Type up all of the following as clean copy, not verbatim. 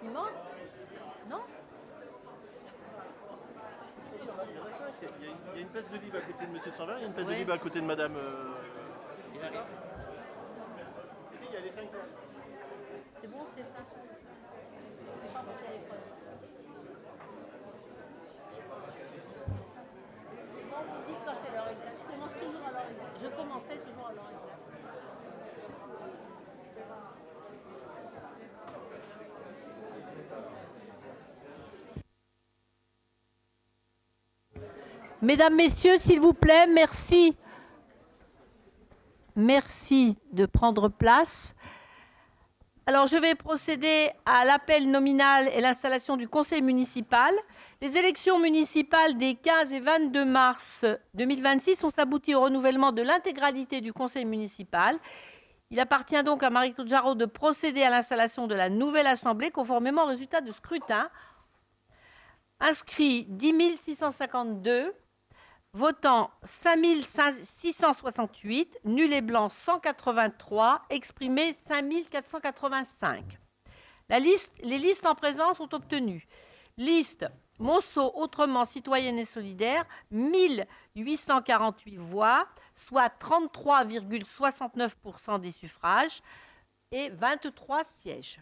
Il manque? Non? Il y a une place de libre à côté de M. Sanvin, il y a une place de Oui. libre à côté de Madame. Il arrive. Il y a les 5 places. C'est bon, c'est ça. C'est pas mon téléphone. C'est bon, vous dites quand c'est l'heure exacte. Je commence toujours à l'heure exacte. Je commençais toujours à l'heure exacte. Mesdames, Messieurs, s'il vous plaît, merci. Merci de prendre place. Alors, je vais procéder à l'appel nominal et l'installation du conseil municipal. Les élections municipales des 15 et 22 mars 2026 ont abouti au renouvellement de l'intégralité du conseil municipal. Il appartient donc à Marie-Claude Jarraud de procéder à l'installation de la nouvelle assemblée conformément au résultat de scrutin. Inscrits 10 652, votant 5 668, nuls et blancs 183, exprimés 5 485. Les listes en présence sont obtenues. Liste Monceau Autrement Citoyenne et Solidaire, 1848 voix, soit 33,69% des suffrages et 23 sièges.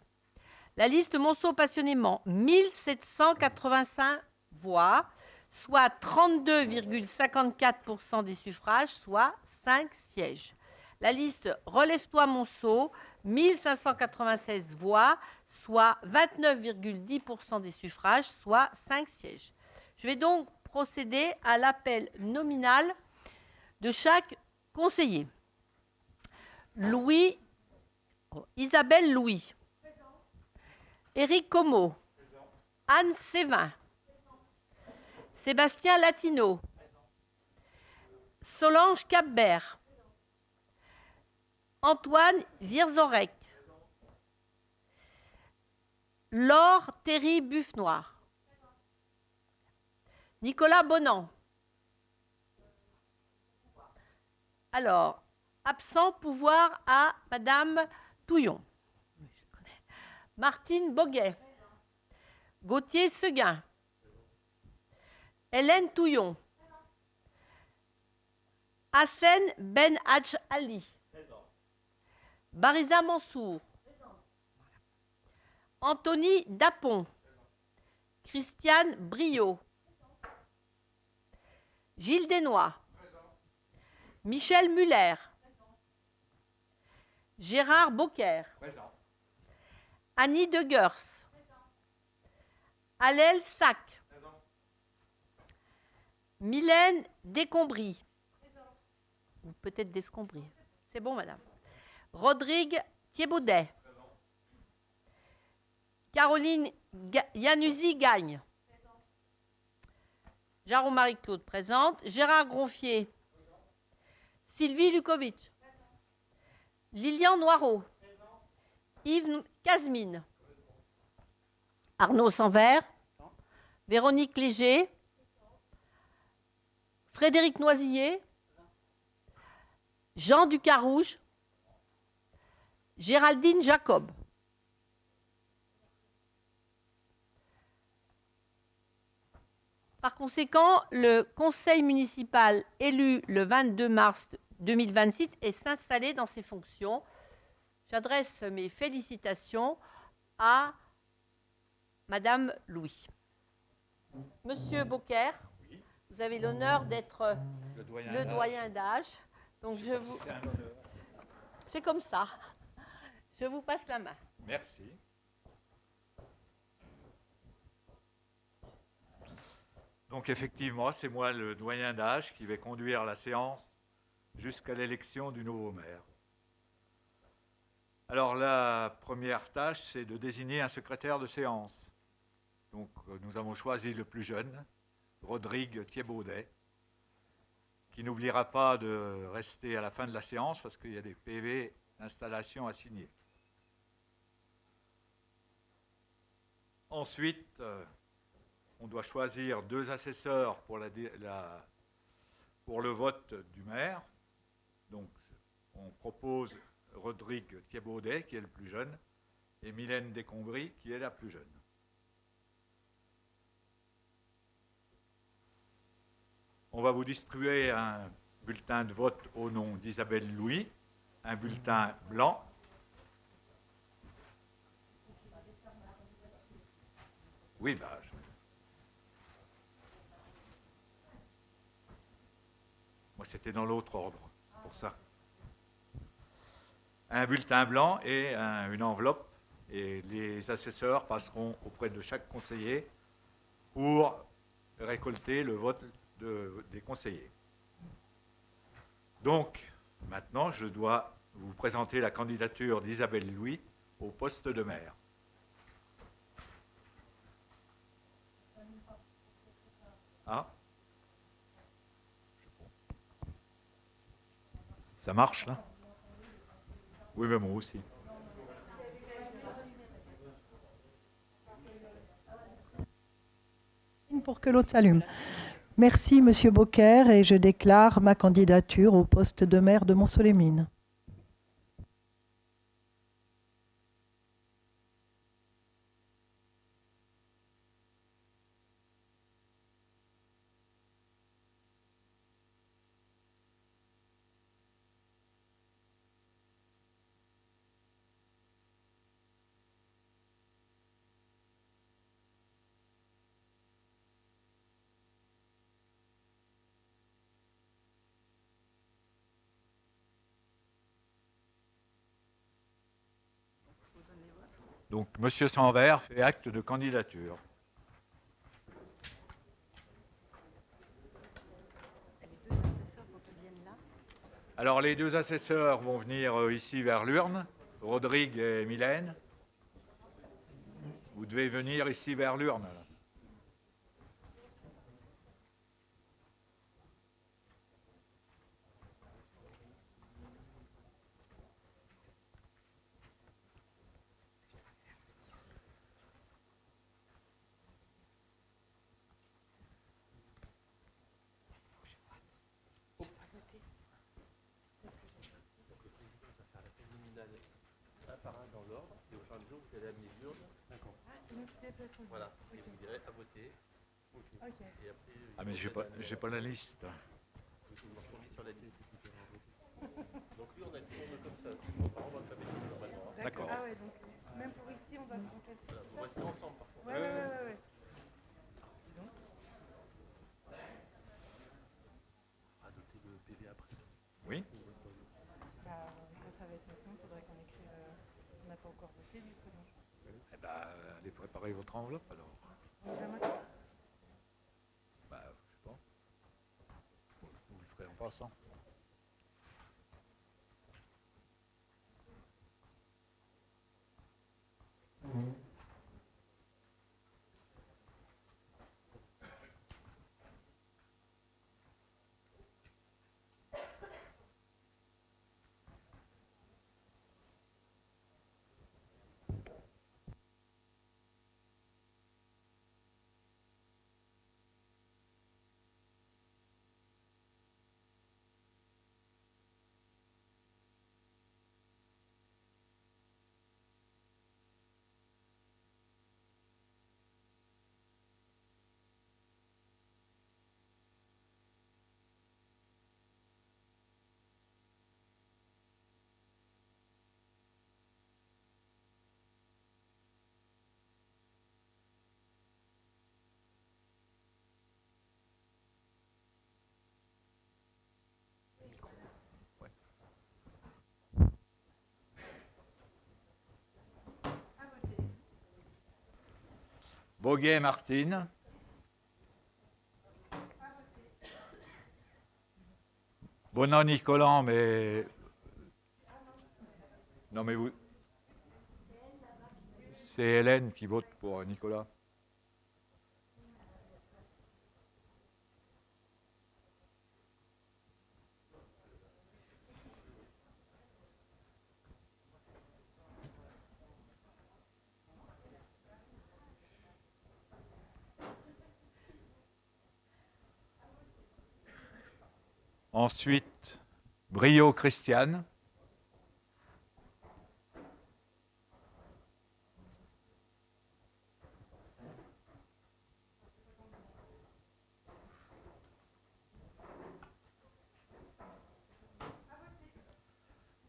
La liste Monceau Passionnément, 1785 voix, soit 32,54% des suffrages, soit 5 sièges. La liste Relève-toi Monceau, 1596 voix, soit 29,10% des suffrages, soit 5 sièges. Je vais donc procéder à l'appel nominal de chaque conseiller. Isabelle Louis. Éric Como. Anne Sévin. Sébastien Latino. Solange Capbert. Antoine Vierzorek. Laure Théry Buffenoir. Nicolas Bonan. Alors, absent, pouvoir à Madame Touillon. Martine Boguet. Gauthier Seguin. Hélène Touillon. Hassen Ben Hadj Ali. Bariza Mansour. Anthony Dapon. Christiane Brio. Gilles Desnois. Michel Muller. Gérard Beaucaire. Annie De Geurs. Allel Sac. Mylène Descombry. Ou peut-être Descombry. C'est bon, madame. Rodrigue Thierbaudet. Caroline Yanuzi Gagne. Jarreau Marie-Claude présente. Gérard Gronfier. Sylvie Lukovic. Lilian Noireau. Yves Casmine. Arnaud Sanvert. Véronique Léger. Frédéric Noisiller. Jean Ducarouge. Géraldine Jacob. Par conséquent, le conseil municipal élu le 22 mars 2026 est installé dans ses fonctions. J'adresse mes félicitations à Madame Louis. Monsieur Beaucaire, vous avez l'honneur d'être le doyen d'âge. Donc c'est comme ça. Je vous passe la main. Merci. Donc effectivement, c'est moi le doyen d'âge qui vais conduire la séance jusqu'à l'élection du nouveau maire. Alors la première tâche, c'est de désigner un secrétaire de séance. Donc nous avons choisi le plus jeune, Rodrigue Thierbaudet, qui n'oubliera pas de rester à la fin de la séance parce qu'il y a des PV d'installation à signer. Ensuite, on doit choisir 2 assesseurs pour le vote du maire. Donc, on propose Rodrigue Thiebaudet, qui est le plus jeune, et Mylène Descombry, qui est la plus jeune. On va vous distribuer un bulletin de vote au nom d'Isabelle Louis, un bulletin blanc. Oui, moi, c'était dans l'autre ordre, pour ça. Un bulletin blanc et une enveloppe, et les assesseurs passeront auprès de chaque conseiller pour récolter le vote des conseillers. Donc, maintenant, je dois vous présenter la candidature d'Isabelle Louis au poste de maire. Ah. Ça marche, là? Oui, mais moi aussi. Pour que l'autre s'allume. Merci, Monsieur Beaucaire, et je déclare ma candidature au poste de maire de Montceau-les-Mines. Donc, Monsieur Sanvert fait acte de candidature. Alors, les 2 assesseurs vont venir ici vers l'urne, Rodrigue et Mylène. Vous devez venir ici vers l'urne. Par un dans l'ordre, et au fur et à mesure, vous allez amener l'urne. D'accord. Ah, c'est nous qui déplaçons. Voilà, et vous direz à voter. Ok. Et après, ah, mais j'ai pas la liste. On est sur la liste. Donc lui, on a le tourne comme ça. Par on va pas mettre normalement. D'accord. Ah ouais, donc même pour ici, on va se compter. Voilà, vous restez ensemble par contre. Ouais. Adopter le PV après. Oui. Ça va être maintenant, il faudrait qu'on écrive. On n'a pas encore voté du coup. Eh ben, allez préparer votre enveloppe alors. On y va maintenant. Je sais pas. Vous le ferez en passant. Boguet Martine. Bonan Nicolas, mais... Non, mais vous... C'est Hélène qui vote pour Nicolas. Ensuite, Brio Christiane.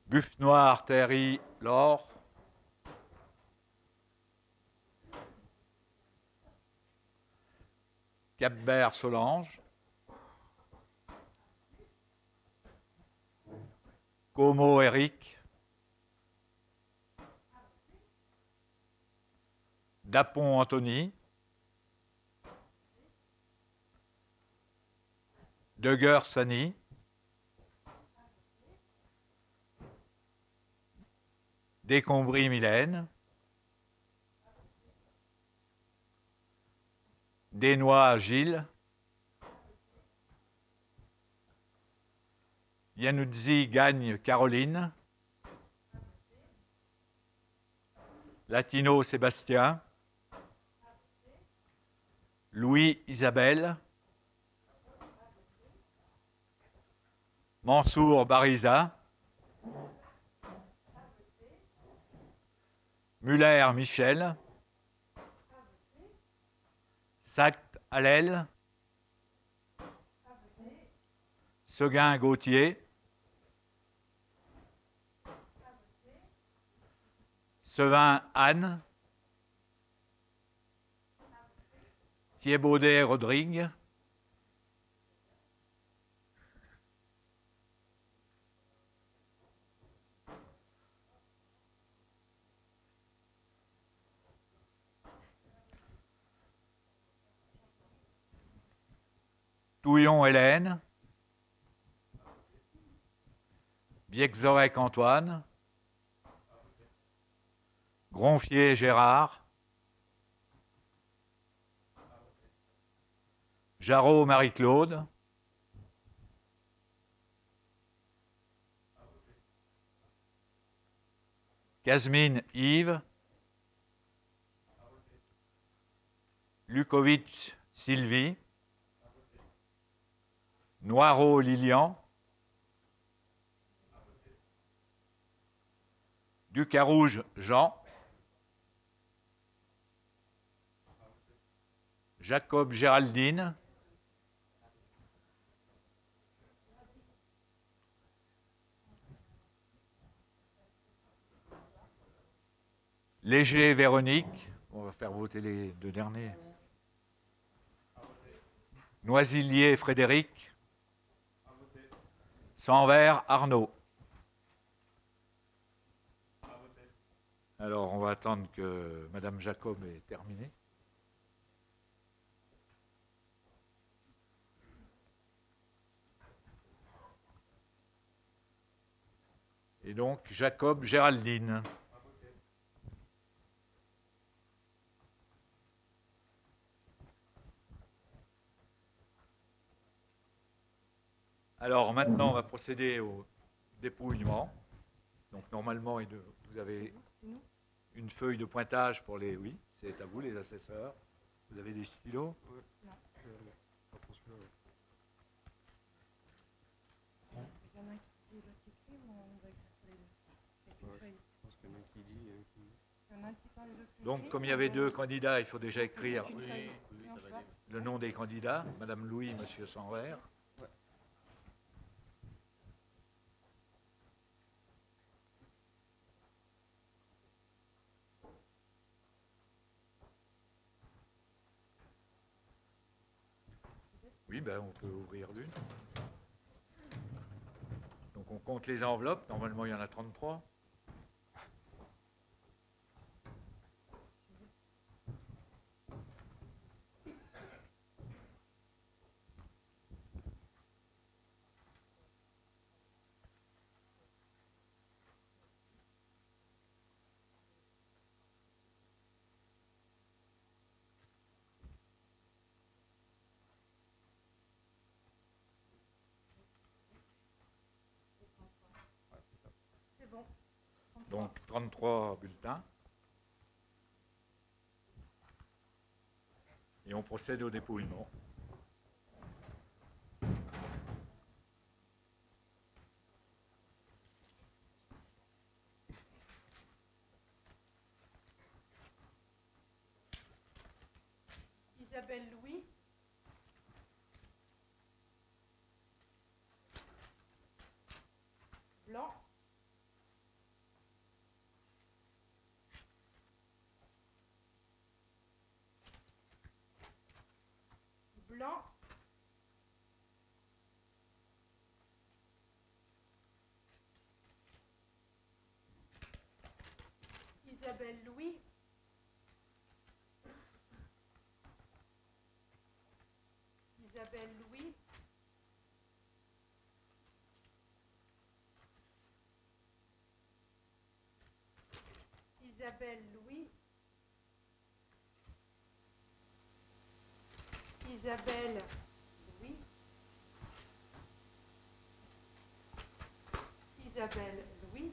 Buff Noir, Terry, Laure. Capbert, Solange. Como, Eric. Dapon, Anthony. Dugger, Sani. Décombry, Mylène. Desnois, Gilles. Yannoudzi, Gagne, Caroline. Latino, Sébastien. Louis, Isabelle. Mansour, Bariza. Muller, Michel. Sact, Allel. Seguin, Gauthier. Sevin, Anne. Thierbaudet, Rodrigue. Touillon, Hélène. Biexorec, Antoine. Gronfier, Gérard. Jarreau, Marie-Claude. Casmine, Yves. Lukovic, Sylvie. Noireau, Lilian. Ducarouge, Jean. Jacob, Géraldine. Léger, Véronique. On va faire voter les deux derniers. Noisilier, Frédéric. Sanvert, Arnaud. Alors, on va attendre que Madame Jacob ait terminé. Et donc, Jacob, Géraldine. Alors, maintenant, on va procéder au dépouillement. Donc, normalement, vous avez une feuille de pointage pour les... Oui, c'est à vous, les assesseurs. Vous avez des stylos? Non. Il y en a un qui dit et l'autre qui écrit ou on va écrire tous les deux? C'est une feuille. Je pense qu'il y en a un qui dit et un qui... Il y en a un qui parle et l'autre qui Donc, écrit, comme il y ou avait on- deux candidats, il faut déjà écrire C'est une feuille. oui, Non, ça je va vois. le nom des candidats. Madame Louis, Monsieur Sanvert. Oui, ben, on peut ouvrir l'une. Donc, on compte les enveloppes. Normalement, il y en a 33. C'est bon. Donc, 33 bulletins. Et on procède au dépouillement. Isabelle Louis. Blanc. Blanc. Isabelle Louis. Isabelle Louis. Isabelle Louis. Isabelle Louis. Isabelle Louis.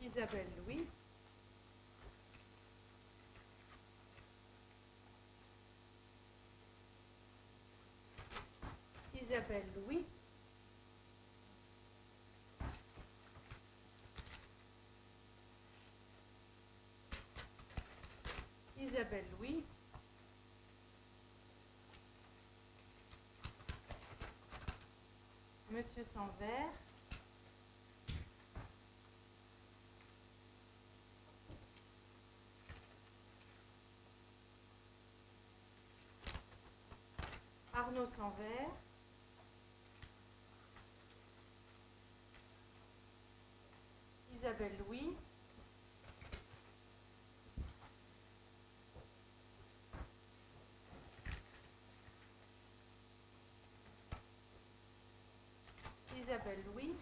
Isabelle Louis. Isabelle Louis. Isabelle Louis. Monsieur Sanvert. Arnaud Sanvert. Isabelle Louis. Isabelle Louis.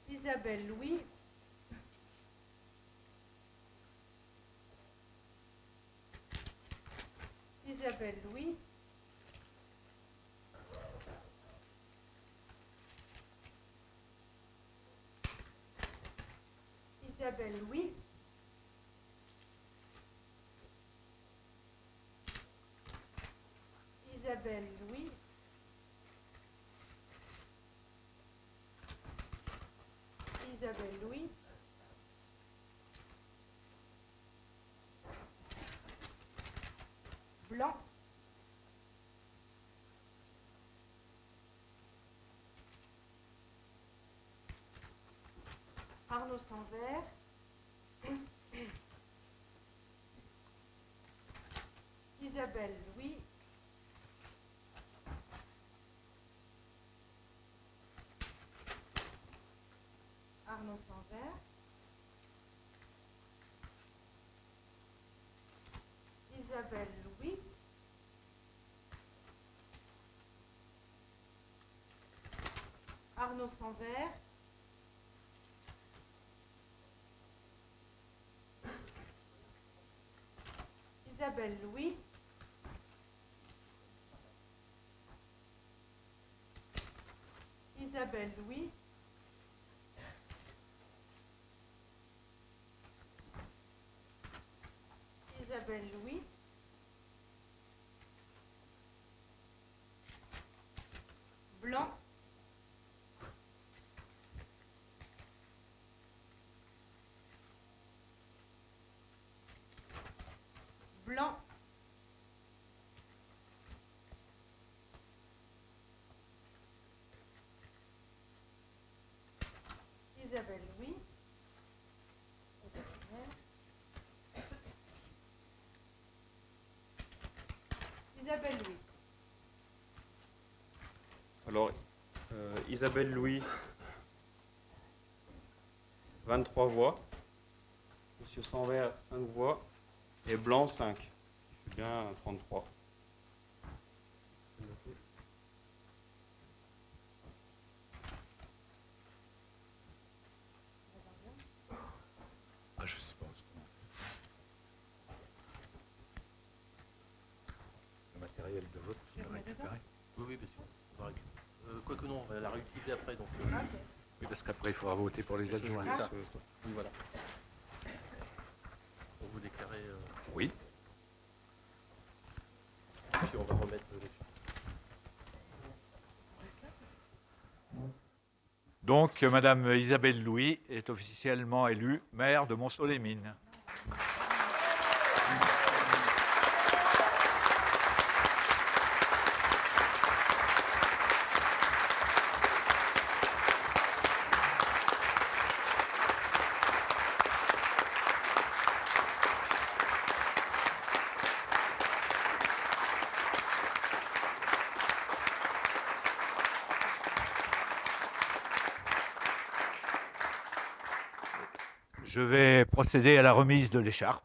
Isabelle Louis. Isabelle Louis. Isabelle Louis. Isabelle Louis. Isabelle Louis. Blanc. Arnaud Sanvert. Isabelle Louis. Arnaud Sanvert. Isabelle Louis. Arnaud Sanvert. Isabelle Louis. Isabelle Louis. Isabelle Louis. Blanc. Blanc. Isabelle Louis. Isabelle Louis. Alors, Isabelle Louis, 23 voix. Monsieur Sanvert, 5 voix. Et Blanc, 5. C'est bien 33. Ah, je sais pas. Le matériel de vote, Je le mets dedans ? Oui, oui, bien sûr. On va quoique non, on va la réutiliser après. Donc, Ok. Oui, parce qu'après, il faudra voter pour les adjoints. c'est ça. Oui, voilà. Pour vous déclarer. Oui. Puis on va remettre le Donc, Madame Isabelle Louis est officiellement élue maire de Montceau-les-Mines. Je vais procéder à la remise de l'écharpe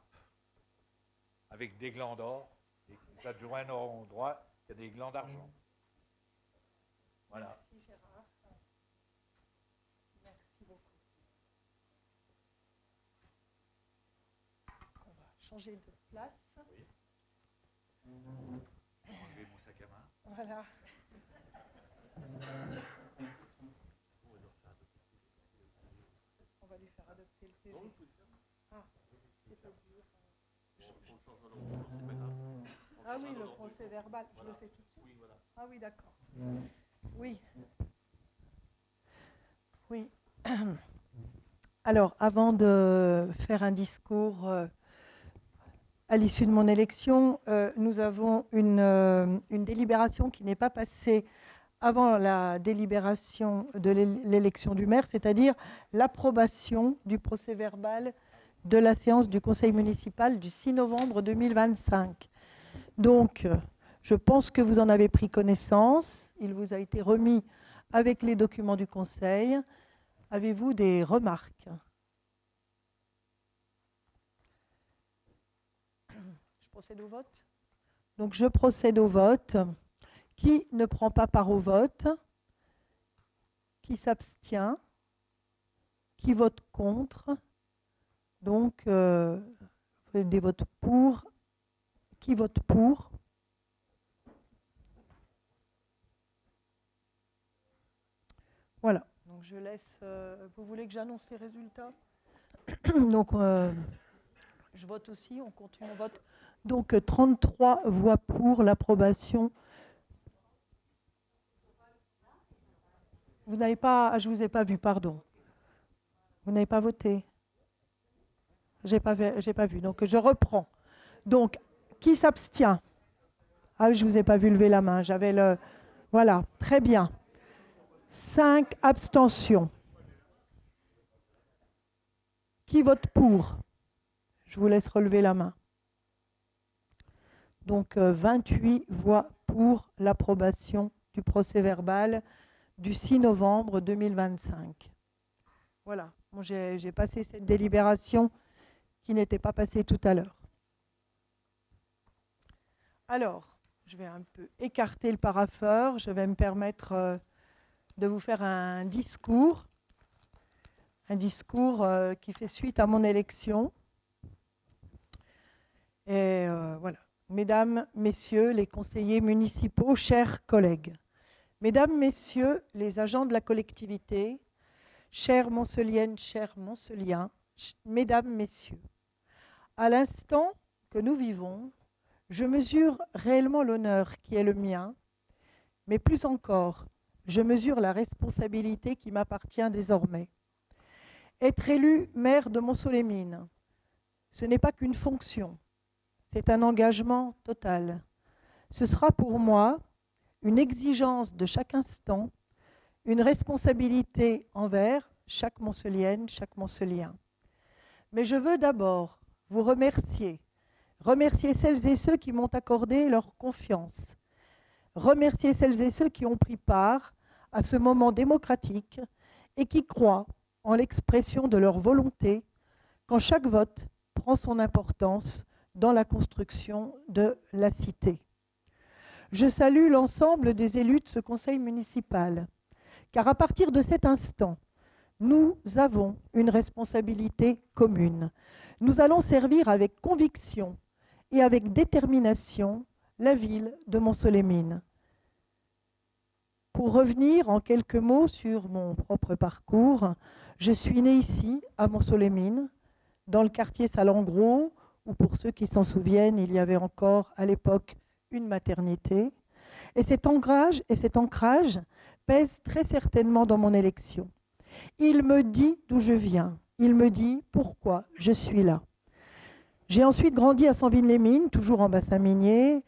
avec des glands d'or. Les adjoints auront droit à des glands d'argent. Voilà. Merci Gérard. Merci beaucoup. On va changer de place. Oui. Enlever mon sac à main. Voilà. On va lui faire adopter le PV. Ah, c'est pas dur. Ah oui, le procès verbal, je le fais tout de suite. Oui, voilà. Ah oui, d'accord. Oui. Oui. Alors, avant de faire un discours à l'issue de mon élection, nous avons une délibération qui n'est pas passée avant la délibération de l'élection du maire, c'est-à-dire l'approbation du procès verbal de la séance du conseil municipal du 6 novembre 2025. Donc, je pense que vous en avez pris connaissance. Il vous a été remis avec les documents du conseil. Avez-vous des remarques? Je procède au vote. Donc, je procède au vote. Qui ne prend pas part au vote? Qui s'abstient? Qui vote contre? Donc, des votes pour. Qui vote pour? Voilà. Donc, je laisse. Vous voulez que j'annonce les résultats? Donc, je vote aussi. On continue, on vote. Donc, 33 voix pour l'approbation. Vous n'avez pas. Je ne vous ai pas vu, pardon. Vous n'avez pas voté? J'ai pas vu. Donc, je reprends. Donc, qui s'abstient? Ah, je ne vous ai pas vu lever la main. J'avais le. Voilà, très bien. 5 abstentions. Qui vote pour? Je vous laisse relever la main. Donc, 28 voix pour l'approbation du procès verbal du 6 novembre 2025. Voilà, bon, j'ai passé cette délibération qui n'était pas passée tout à l'heure. Alors, je vais un peu écarter le parapheur. Je vais me permettre de vous faire un discours qui fait suite à mon élection. Et voilà. Mesdames, Messieurs les conseillers municipaux, chers collègues, Mesdames, Messieurs les agents de la collectivité, chères Montceliennes, chers Montceliens, Mesdames, Messieurs, à l'instant que nous vivons, je mesure réellement l'honneur qui est le mien, mais plus encore, je mesure la responsabilité qui m'appartient désormais. Être élu maire de Montceau-les-Mines, ce n'est pas qu'une fonction, c'est un engagement total. Ce sera pour moi une exigence de chaque instant, une responsabilité envers chaque Montcelienne, chaque Montcelien. Mais je veux d'abord vous remercier celles et ceux qui m'ont accordé leur confiance, remercier celles et ceux qui ont pris part à ce moment démocratique et qui croient en l'expression de leur volonté quand chaque vote prend son importance dans la construction de la cité. Je salue l'ensemble des élus de ce conseil municipal, car à partir de cet instant, nous avons une responsabilité commune. Nous allons servir avec conviction et avec détermination la ville de Montceau-les-Mines. Pour revenir en quelques mots sur mon propre parcours, je suis née ici, à Montceau-les-Mines, dans le quartier Salengros, où pour ceux qui s'en souviennent, il y avait encore à l'époque une maternité. Et cet ancrage pèse très certainement dans mon élection. Il me dit d'où je viens. Il me dit pourquoi je suis là. J'ai ensuite grandi à Sanville-les-Mines, toujours en bassin minier,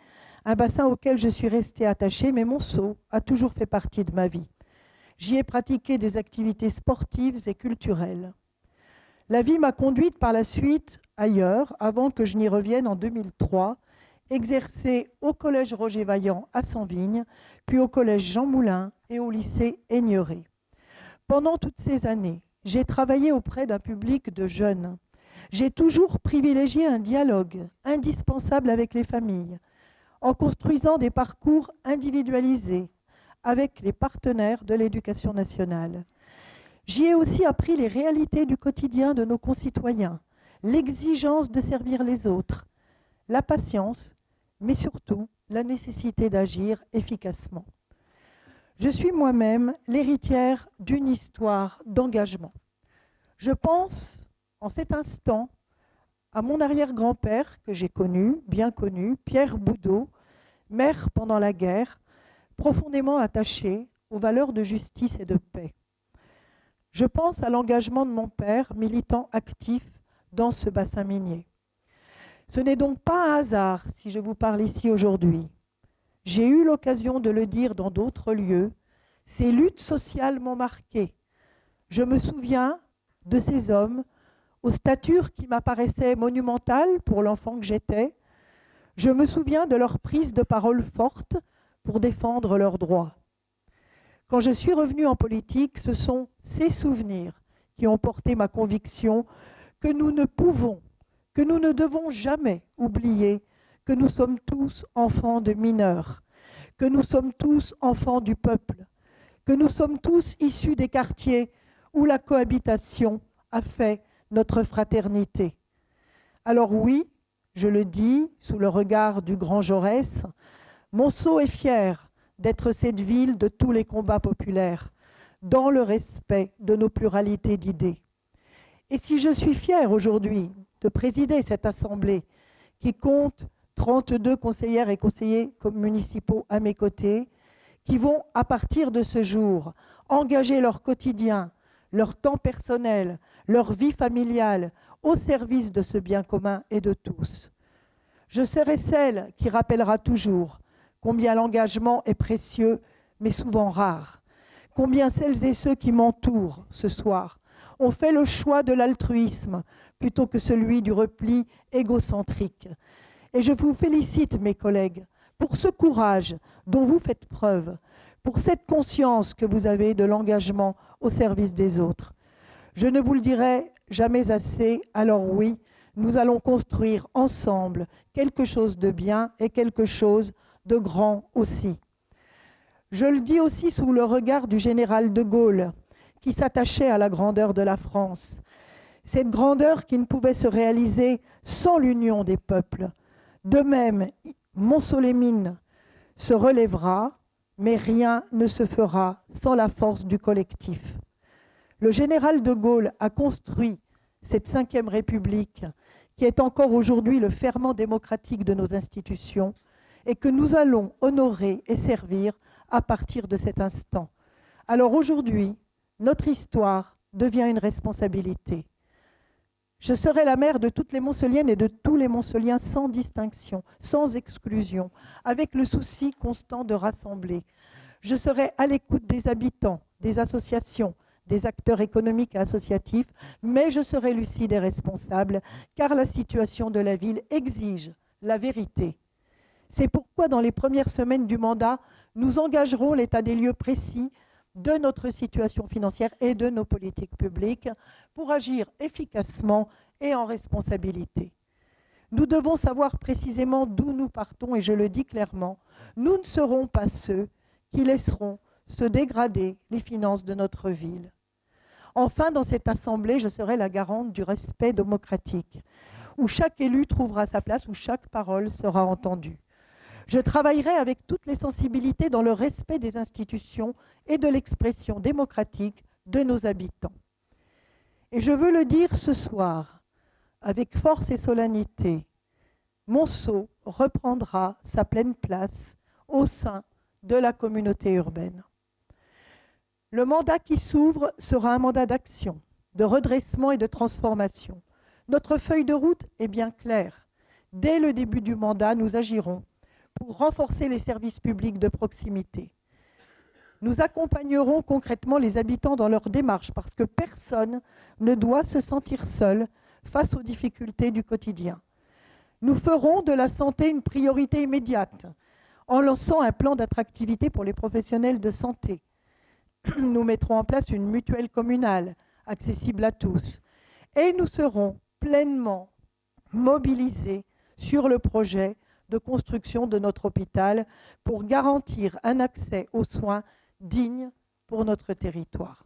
un bassin auquel je suis restée attachée, mais Monceau a toujours fait partie de ma vie. J'y ai pratiqué des activités sportives et culturelles. La vie m'a conduite par la suite ailleurs, avant que je n'y revienne en 2003, exercer au collège Roger Vaillant à Sanvignes, puis au collège Jean Moulin et au lycée Aigneret. Pendant toutes ces années, j'ai travaillé auprès d'un public de jeunes. J'ai toujours privilégié un dialogue indispensable avec les familles, en construisant des parcours individualisés avec les partenaires de l'éducation nationale. J'y ai aussi appris les réalités du quotidien de nos concitoyens, l'exigence de servir les autres, la patience, mais surtout la nécessité d'agir efficacement. Je suis moi-même l'héritière d'une histoire d'engagement. Je pense, en cet instant, à mon arrière-grand-père que j'ai connu, bien connu, Pierre Boudot, maire pendant la guerre, profondément attaché aux valeurs de justice et de paix. Je pense à l'engagement de mon père, militant actif dans ce bassin minier. Ce n'est donc pas un hasard si je vous parle ici aujourd'hui. J'ai eu l'occasion de le dire dans d'autres lieux, ces luttes sociales m'ont marqué. Je me souviens de ces hommes aux statures qui m'apparaissaient monumentales pour l'enfant que j'étais. Je me souviens de leur prise de parole forte pour défendre leurs droits. Quand je suis revenue en politique, ce sont ces souvenirs qui ont porté ma conviction que nous ne pouvons, que nous ne devons jamais oublier que nous sommes tous enfants de mineurs, que nous sommes tous enfants du peuple, que nous sommes tous issus des quartiers où la cohabitation a fait notre fraternité. Alors oui, je le dis sous le regard du grand Jaurès, Monceau est fier d'être cette ville de tous les combats populaires, dans le respect de nos pluralités d'idées. Et si je suis fière aujourd'hui de présider cette assemblée qui compte 32 conseillères et conseillers municipaux à mes côtés, qui vont, à partir de ce jour, engager leur quotidien, leur temps personnel, leur vie familiale au service de ce bien commun et de tous. Je serai celle qui rappellera toujours combien l'engagement est précieux, mais souvent rare, combien celles et ceux qui m'entourent ce soir ont fait le choix de l'altruisme plutôt que celui du repli égocentrique. Et je vous félicite, mes collègues, pour ce courage dont vous faites preuve, pour cette conscience que vous avez de l'engagement au service des autres. Je ne vous le dirai jamais assez, alors oui, nous allons construire ensemble quelque chose de bien et quelque chose de grand aussi. Je le dis aussi sous le regard du général de Gaulle, qui s'attachait à la grandeur de la France. Cette grandeur qui ne pouvait se réaliser sans l'union des peuples. De même, Monceau-les-Mines se relèvera, mais rien ne se fera sans la force du collectif. Le général de Gaulle a construit cette 5e République qui est encore aujourd'hui le ferment démocratique de nos institutions et que nous allons honorer et servir à partir de cet instant. Alors aujourd'hui, notre histoire devient une responsabilité. Je serai la mère de toutes les Monceliennes et de tous les Monceliens sans distinction, sans exclusion, avec le souci constant de rassembler. Je serai à l'écoute des habitants, des associations, des acteurs économiques et associatifs, mais je serai lucide et responsable, car la situation de la ville exige la vérité. C'est pourquoi, dans les premières semaines du mandat, nous engagerons l'état des lieux précis de notre situation financière et de nos politiques publiques pour agir efficacement et en responsabilité. Nous devons savoir précisément d'où nous partons et je le dis clairement, nous ne serons pas ceux qui laisseront se dégrader les finances de notre ville. Enfin, dans cette assemblée, je serai la garante du respect démocratique, où chaque élu trouvera sa place, où chaque parole sera entendue. Je travaillerai avec toutes les sensibilités dans le respect des institutions et de l'expression démocratique de nos habitants. Et je veux le dire ce soir, avec force et solennité, Monceau reprendra sa pleine place au sein de la communauté urbaine. Le mandat qui s'ouvre sera un mandat d'action, de redressement et de transformation. Notre feuille de route est bien claire. Dès le début du mandat, nous agirons pour renforcer les services publics de proximité. Nous accompagnerons concrètement les habitants dans leur démarche parce que personne ne doit se sentir seul face aux difficultés du quotidien. Nous ferons de la santé une priorité immédiate en lançant un plan d'attractivité pour les professionnels de santé. Nous mettrons en place une mutuelle communale accessible à tous et nous serons pleinement mobilisés sur le projet de construction de notre hôpital pour garantir un accès aux soins digne pour notre territoire.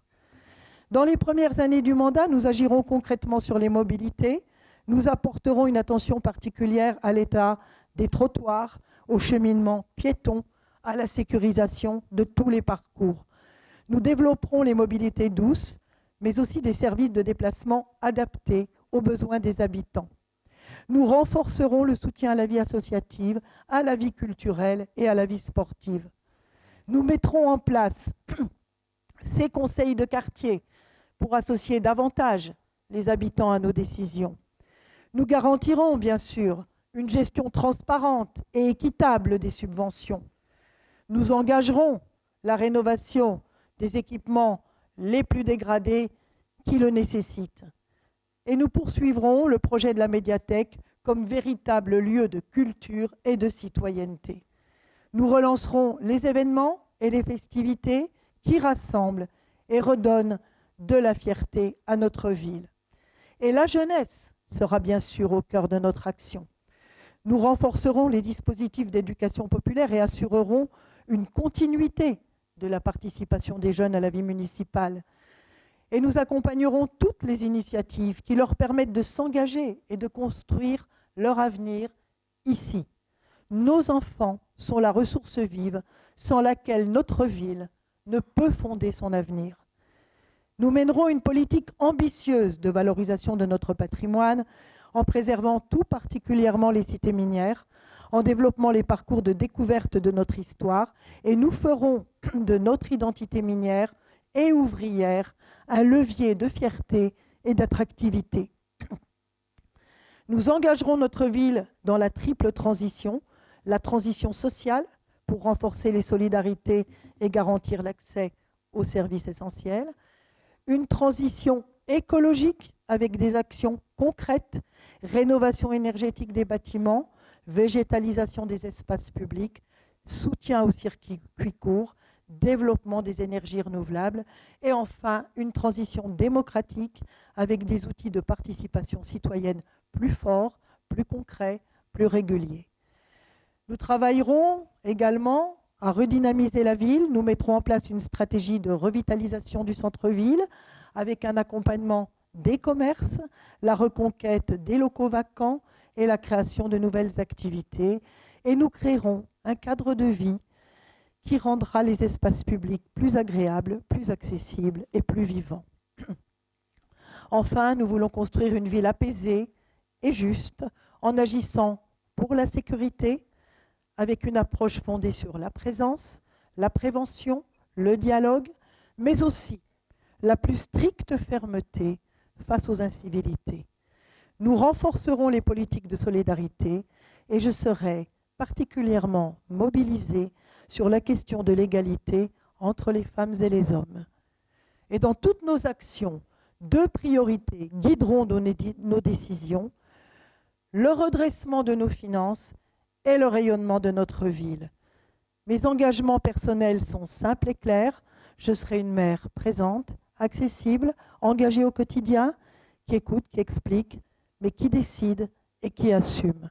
Dans les premières années du mandat, nous agirons concrètement sur les mobilités. Nous apporterons une attention particulière à l'état des trottoirs, au cheminement piéton, à la sécurisation de tous les parcours. Nous développerons les mobilités douces, mais aussi des services de déplacement adaptés aux besoins des habitants. Nous renforcerons le soutien à la vie associative, à la vie culturelle et à la vie sportive. Nous mettrons en place ces conseils de quartier pour associer davantage les habitants à nos décisions. Nous garantirons, bien sûr, une gestion transparente et équitable des subventions. Nous engagerons la rénovation des équipements les plus dégradés qui le nécessitent. Et nous poursuivrons le projet de la médiathèque comme véritable lieu de culture et de citoyenneté. Nous relancerons les événements et les festivités qui rassemblent et redonnent de la fierté à notre ville. Et la jeunesse sera bien sûr au cœur de notre action. Nous renforcerons les dispositifs d'éducation populaire et assurerons une continuité de la participation des jeunes à la vie municipale. Et nous accompagnerons toutes les initiatives qui leur permettent de s'engager et de construire leur avenir ici. Nos enfants sont la ressource vive sans laquelle notre ville ne peut fonder son avenir. Nous mènerons une politique ambitieuse de valorisation de notre patrimoine en préservant tout particulièrement les cités minières, en développant les parcours de découverte de notre histoire et nous ferons de notre identité minière et ouvrière un levier de fierté et d'attractivité. Nous engagerons notre ville dans la triple transition, la transition sociale pour renforcer les solidarités et garantir l'accès aux services essentiels, une transition écologique avec des actions concrètes, rénovation énergétique des bâtiments, végétalisation des espaces publics, soutien aux circuits courts, développement des énergies renouvelables et enfin une transition démocratique avec des outils de participation citoyenne plus forts, plus concrets, plus réguliers. Nous travaillerons également à redynamiser la ville. Nous mettrons en place une stratégie de revitalisation du centre-ville avec un accompagnement des commerces, la reconquête des locaux vacants et la création de nouvelles activités. Et nous créerons un cadre de vie qui rendra les espaces publics plus agréables, plus accessibles et plus vivants. Enfin, nous voulons construire une ville apaisée et juste en agissant pour la sécurité avec une approche fondée sur la présence, la prévention, le dialogue, mais aussi la plus stricte fermeté face aux incivilités. Nous renforcerons les politiques de solidarité et je serai particulièrement mobilisée sur la question de l'égalité entre les femmes et les hommes. Et dans toutes nos actions, deux priorités guideront nos décisions, le redressement de nos finances et le rayonnement de notre ville. Mes engagements personnels sont simples et clairs. Je serai une maire présente, accessible, engagée au quotidien, qui écoute, qui explique, mais qui décide et qui assume.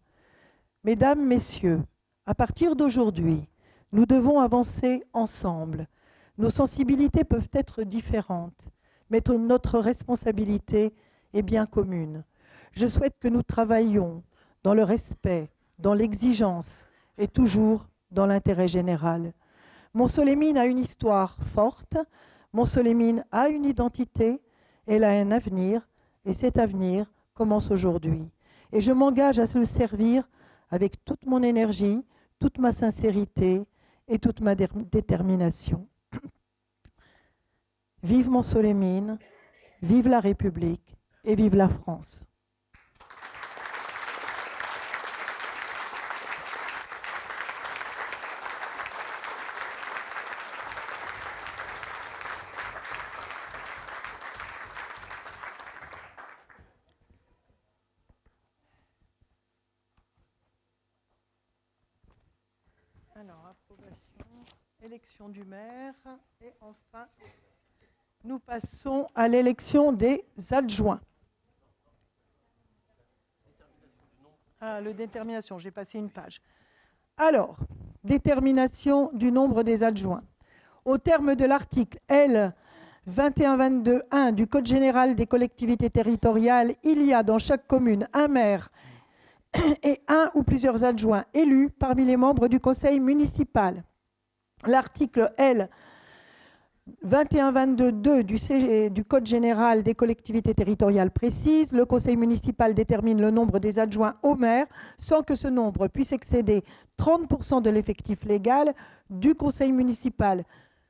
Mesdames, Messieurs, à partir d'aujourd'hui, nous devons avancer ensemble. Nos sensibilités peuvent être différentes, mais notre responsabilité est bien commune. Je souhaite que nous travaillions dans le respect, dans l'exigence et toujours dans l'intérêt général. Montsolémine a une histoire forte, Montsolémine a une identité, elle a un avenir et cet avenir commence aujourd'hui. Et je m'engage à le servir avec toute mon énergie, toute ma sincérité et toute ma détermination. Vive Montsolémine, vive la République et vive la France. Alors, approbation, élection du maire et enfin, nous passons à l'élection des adjoints. Ah, le détermination, j'ai passé une page. Alors, détermination du nombre des adjoints. Au terme de l'article L. 2122.1 du Code général des collectivités territoriales, il y a dans chaque commune un maire et un ou plusieurs adjoints élus parmi les membres du conseil municipal. L'article L. 2122.2 du Code général des collectivités territoriales précise: le conseil municipal détermine le nombre des adjoints au maire sans que ce nombre puisse excéder 30% de l'effectif légal du conseil municipal,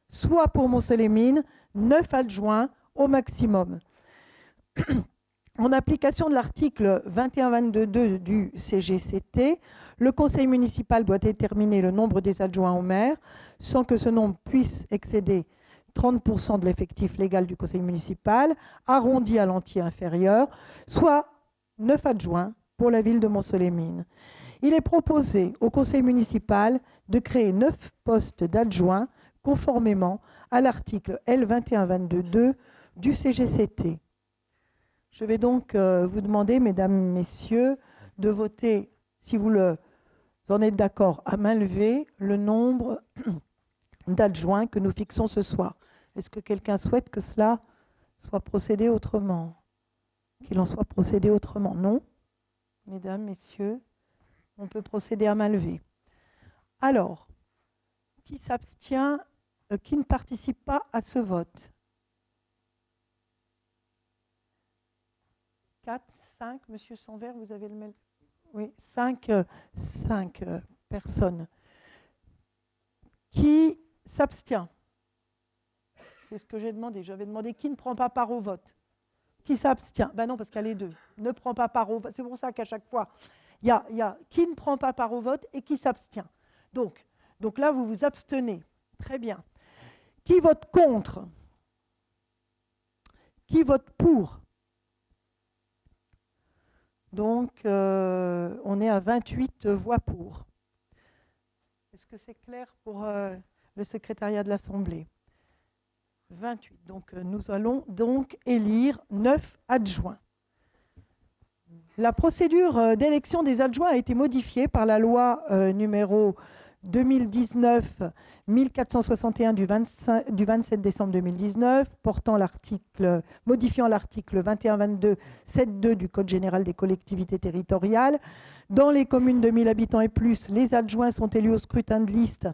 soit pour Montsolémine, 9 adjoints au maximum. En application de l'article 2122.2 du CGCT, le conseil municipal doit déterminer le nombre des adjoints au maire sans que ce nombre puisse excéder 30% de l'effectif légal du conseil municipal, arrondi à l'entier inférieur, soit 9 adjoints pour la ville de Montsolémine. Il est proposé au conseil municipal de créer 9 postes d'adjoints conformément à l'article L. 2122.2 du CGCT. Je vais donc vous demander, mesdames, messieurs, de voter, si vous en êtes d'accord, à main levée, le nombre d'adjoints que nous fixons ce soir. Est-ce que quelqu'un souhaite que cela soit procédé autrement? Qu'il en soit procédé autrement? Non? Mesdames, messieurs, on peut procéder à main levée. Alors, qui s'abstient, qui ne participe pas à ce vote? 4, 5, Monsieur Sanvert, vous avez le même. Oui, 5 personnes. Qui s'abstient? C'est ce que j'ai demandé. J'avais demandé qui ne prend pas part au vote. Qui s'abstient? Ben non, parce qu'il y a les deux. Ne prend pas part au vote. C'est pour ça qu'à chaque fois, il y a qui ne prend pas part au vote et qui s'abstient. Donc là, vous vous abstenez. Très bien. Qui vote contre? Qui vote pour? Donc, on est à 28 voix pour. Est-ce que c'est clair pour le secrétariat de l'Assemblée? 28. Donc, nous allons donc élire 9 adjoints. La procédure d'élection des adjoints a été modifiée par la loi numéro 2019-1461 du 27 décembre 2019, modifiant l'article 2122.7.2 du Code général des collectivités territoriales. Dans les communes de 1000 habitants et plus, les adjoints sont élus au scrutin de liste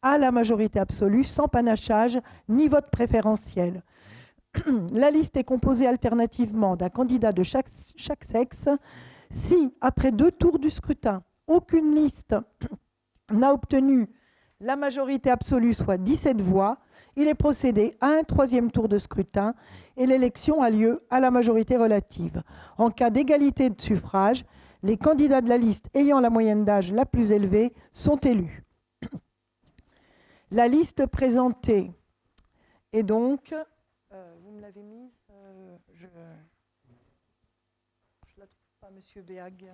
à la majorité absolue, sans panachage ni vote préférentiel. La liste est composée alternativement d'un candidat de chaque sexe. Si, après 2 tours du scrutin, aucune liste n'a obtenu la majorité absolue, soit 17 voix, il est procédé à un 3e tour de scrutin et l'élection a lieu à la majorité relative. En cas d'égalité de suffrage, les candidats de la liste ayant la moyenne d'âge la plus élevée sont élus. La liste présentée est donc... vous me l'avez mise, je ne la trouve pas, Monsieur Béag.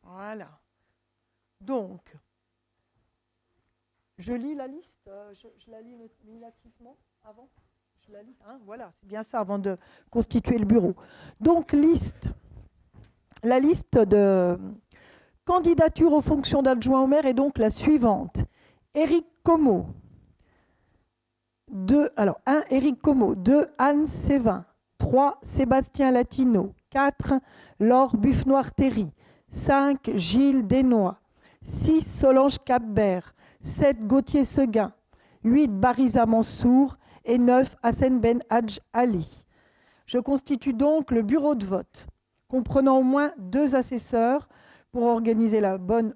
Voilà. Donc, je lis la liste, je la lis nominativement avant. Je la lis, hein, voilà, c'est bien ça, avant de constituer le bureau. Donc, la liste de candidature aux fonctions d'adjoint au maire est donc la suivante. Éric Como. 1. Éric Como. 2. Anne Sévin. 3. Sébastien Latino. 4. Laure Buffenoir-Terry. 5. Gilles Desnois. 6. Solange Capbert. 7. Gauthier Seguin. 8. Bariza Mansour. Et 9. Hassen Ben Hadj Ali. Je constitue donc le bureau de vote, comprenant au moins 2 assesseurs pour organiser la bonne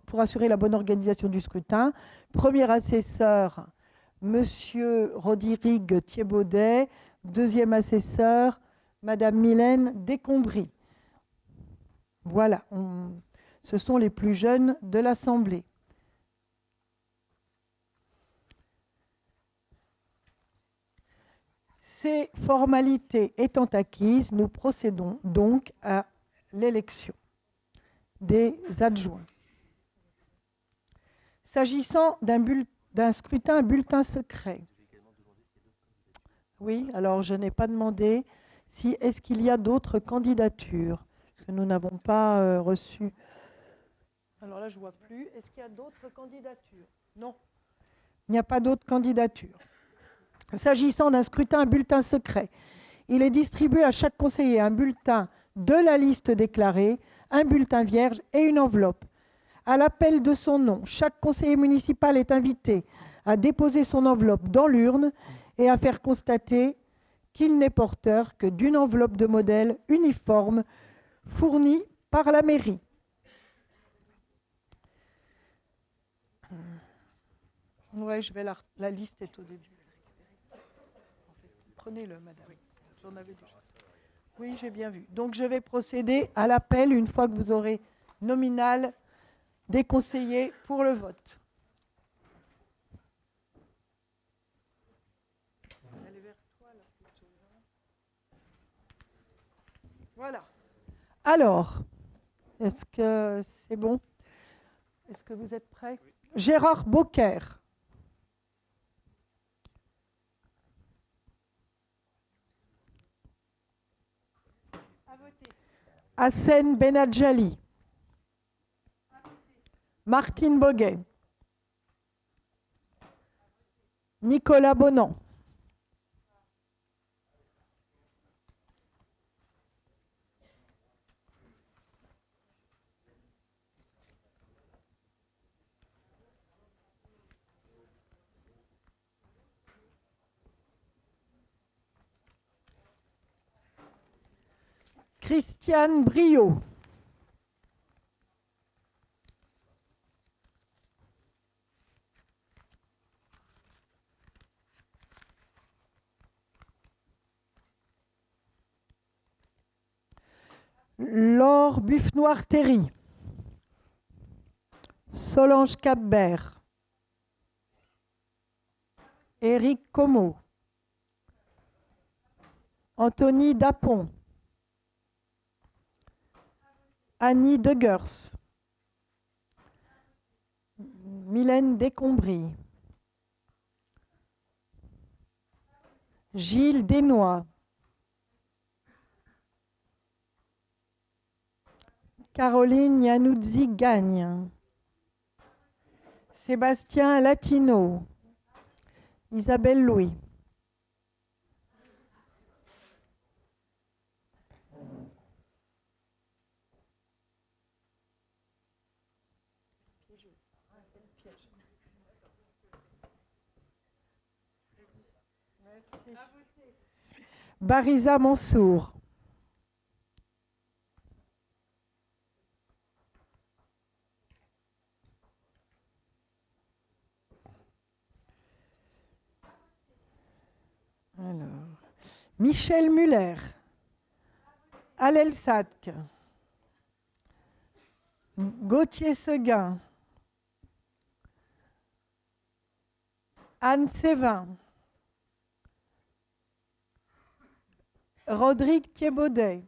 pour assurer la bonne organisation du scrutin. Premier assesseur, Monsieur Rodrigue Thierbaudet. Deuxième assesseur, Madame Mylène Descombry. Voilà, ce sont les plus jeunes de l'Assemblée. Ces formalités étant acquises, nous procédons donc à l'élection des adjoints. S'agissant d'un scrutin à bulletin secret, oui, alors je n'ai pas demandé si est-ce qu'il y a d'autres candidatures, que nous n'avons pas reçu. Alors là, je ne vois plus. Est-ce qu'il y a d'autres candidatures? Non, il n'y a pas d'autres candidatures. S'agissant d'un scrutin à bulletin secret, il est distribué à chaque conseiller un bulletin de la liste déclarée, un bulletin vierge et une enveloppe. À l'appel de son nom, chaque conseiller municipal est invité à déposer son enveloppe dans l'urne et à faire constater qu'il n'est porteur que d'une enveloppe de modèle uniforme fournie par la mairie. Oui, la liste est au début. Prenez-le, madame. J'en avais déjà. Oui, j'ai bien vu. Donc, je vais procéder à l'appel une fois que vous aurez nominal des conseillers pour le vote. Voilà. Alors, est-ce que c'est bon? Est-ce que vous êtes prêts? Oui. Gérard Beaucaire. Hassen Benadjali. Martine Boguet. Nicolas Bonan. Christiane Brio. Laure Buffenoir-Terry. Solange Capbert. Éric Como. Anthony Dapon. Annie Degers. Mylène Descombry. Gilles Desnois. Caroline Yanouzzi Gagne. Sébastien Latino. Isabelle Louis. Bariza Mansour. Alors, Michel Muller. Alel Sadk. Gauthier Seguin. Anne Sévin. Rodrigue Thierbaudet.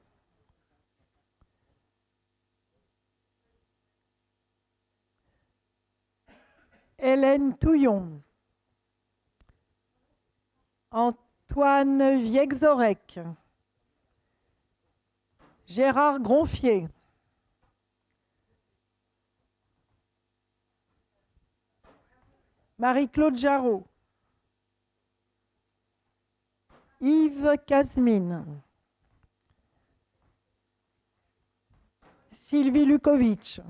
Hélène Touillon. Antoine Viexorec. Gérard Gronfier. Marie-Claude Jarot. Yves Casmine. Sylvie Lukovic.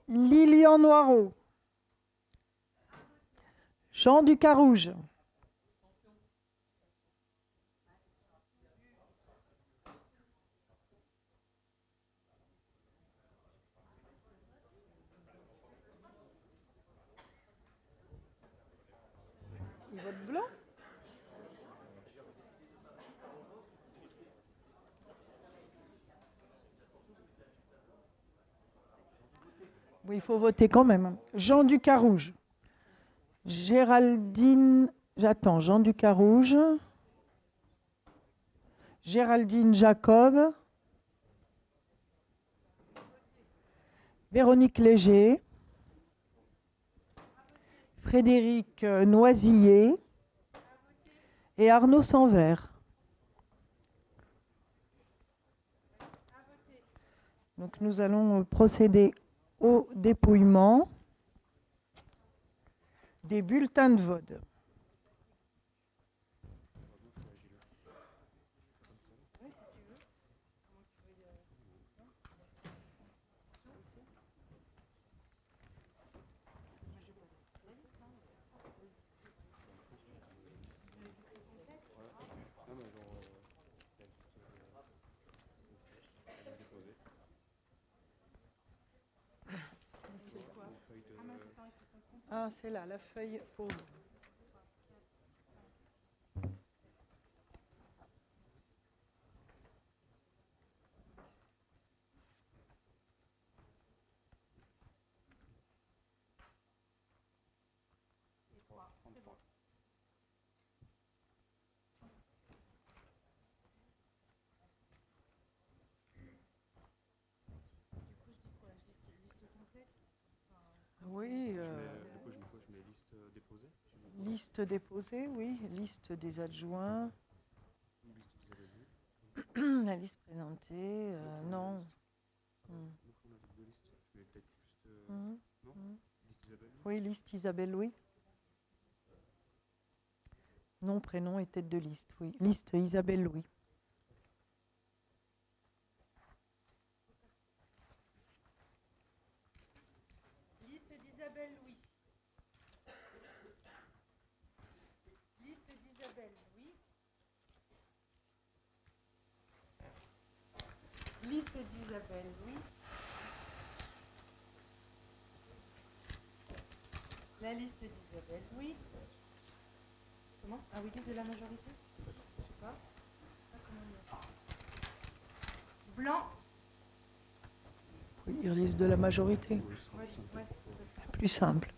Lilian Noireau. Jean Ducarouge. Oui, il faut voter quand même. Jean Ducarouge. Géraldine. J'attends. Jean Ducarouge. Géraldine Jacob. Véronique Léger. Frédéric Noisillé. Et Arnaud Sanvert. Donc nous allons procéder au dépouillement des bulletins de vote. Ah, c'est là, la feuille pour vous. Oui, Du coup, je mets liste déposée. liste déposée, oui. Liste des adjoints. Liste des adjoints. La liste présentée, non. Donc, on a deux listes. Je mets peut-être juste. Mhm. Non Mhm. Liste Isabelle. Oui, liste Isabelle Louis. Nom, prénom et tête de liste, oui. Liste Isabelle Louis. Liste d'Isabelle Louis. Liste d'Isabelle Louis. Liste d'Isabelle Louis. La liste d'Isabelle Louis. Comment? Ah oui, liste de la majorité? Je sais pas. Ah, comment on dit? Blanc. Oui, liste de la majorité. Ouais. Plus simple.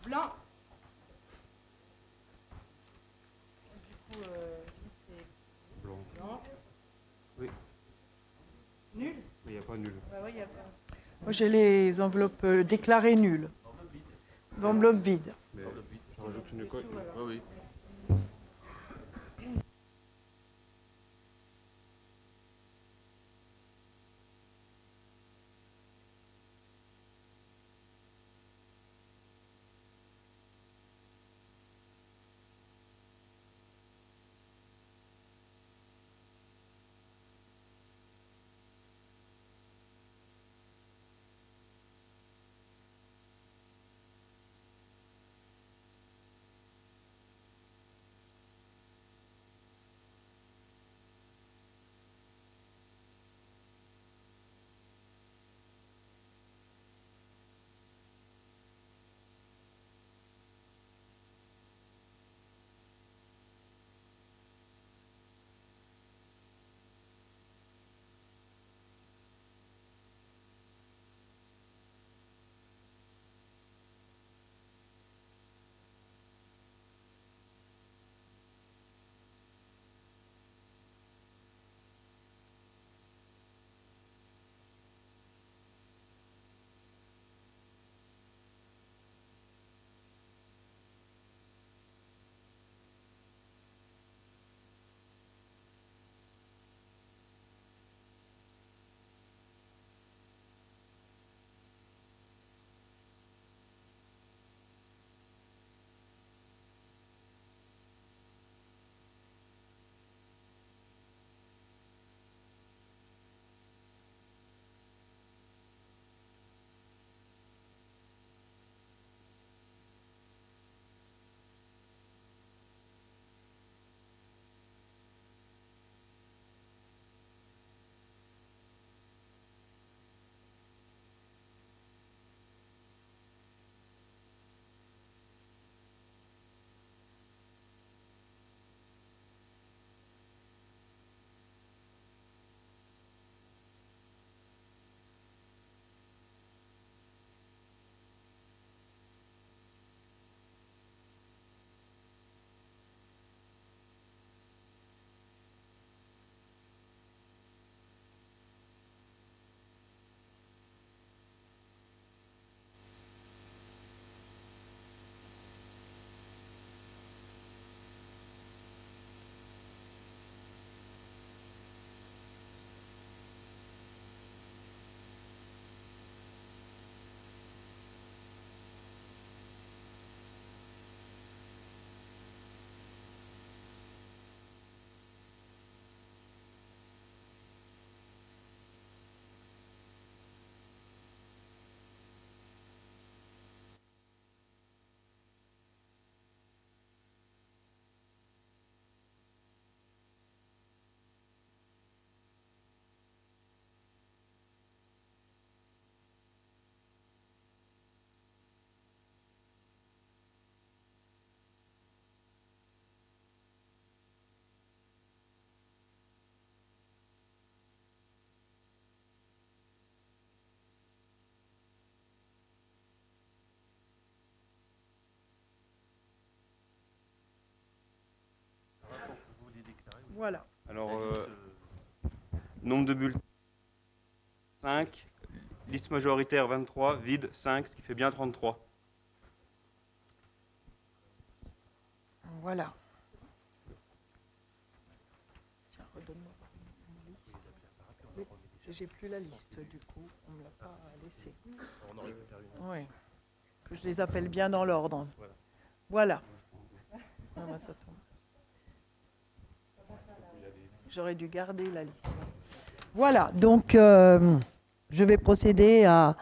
Blanc. Du coup, c'est Blanc. blanc. Oui. Nul. Mais il n'y a pas nul. Ouais, il y a pas. Moi, j'ai les enveloppes déclarées nulles. Enveloppe vide. Mais je rajoute une cote. Oui, oui. Voilà. Alors, nombre de bulletins 5, liste majoritaire 23, vide 5, ce qui fait bien 33. Voilà. Tiens, redonne-moi une liste. Oui, j'ai plus la liste, du coup, on ne me l'a pas laissée. On en récupère une. Oui. Que je les appelle bien dans l'ordre. Voilà. Voilà. Ah, bah, ça tombe. J'aurais dû garder la liste. Voilà, donc je vais procéder à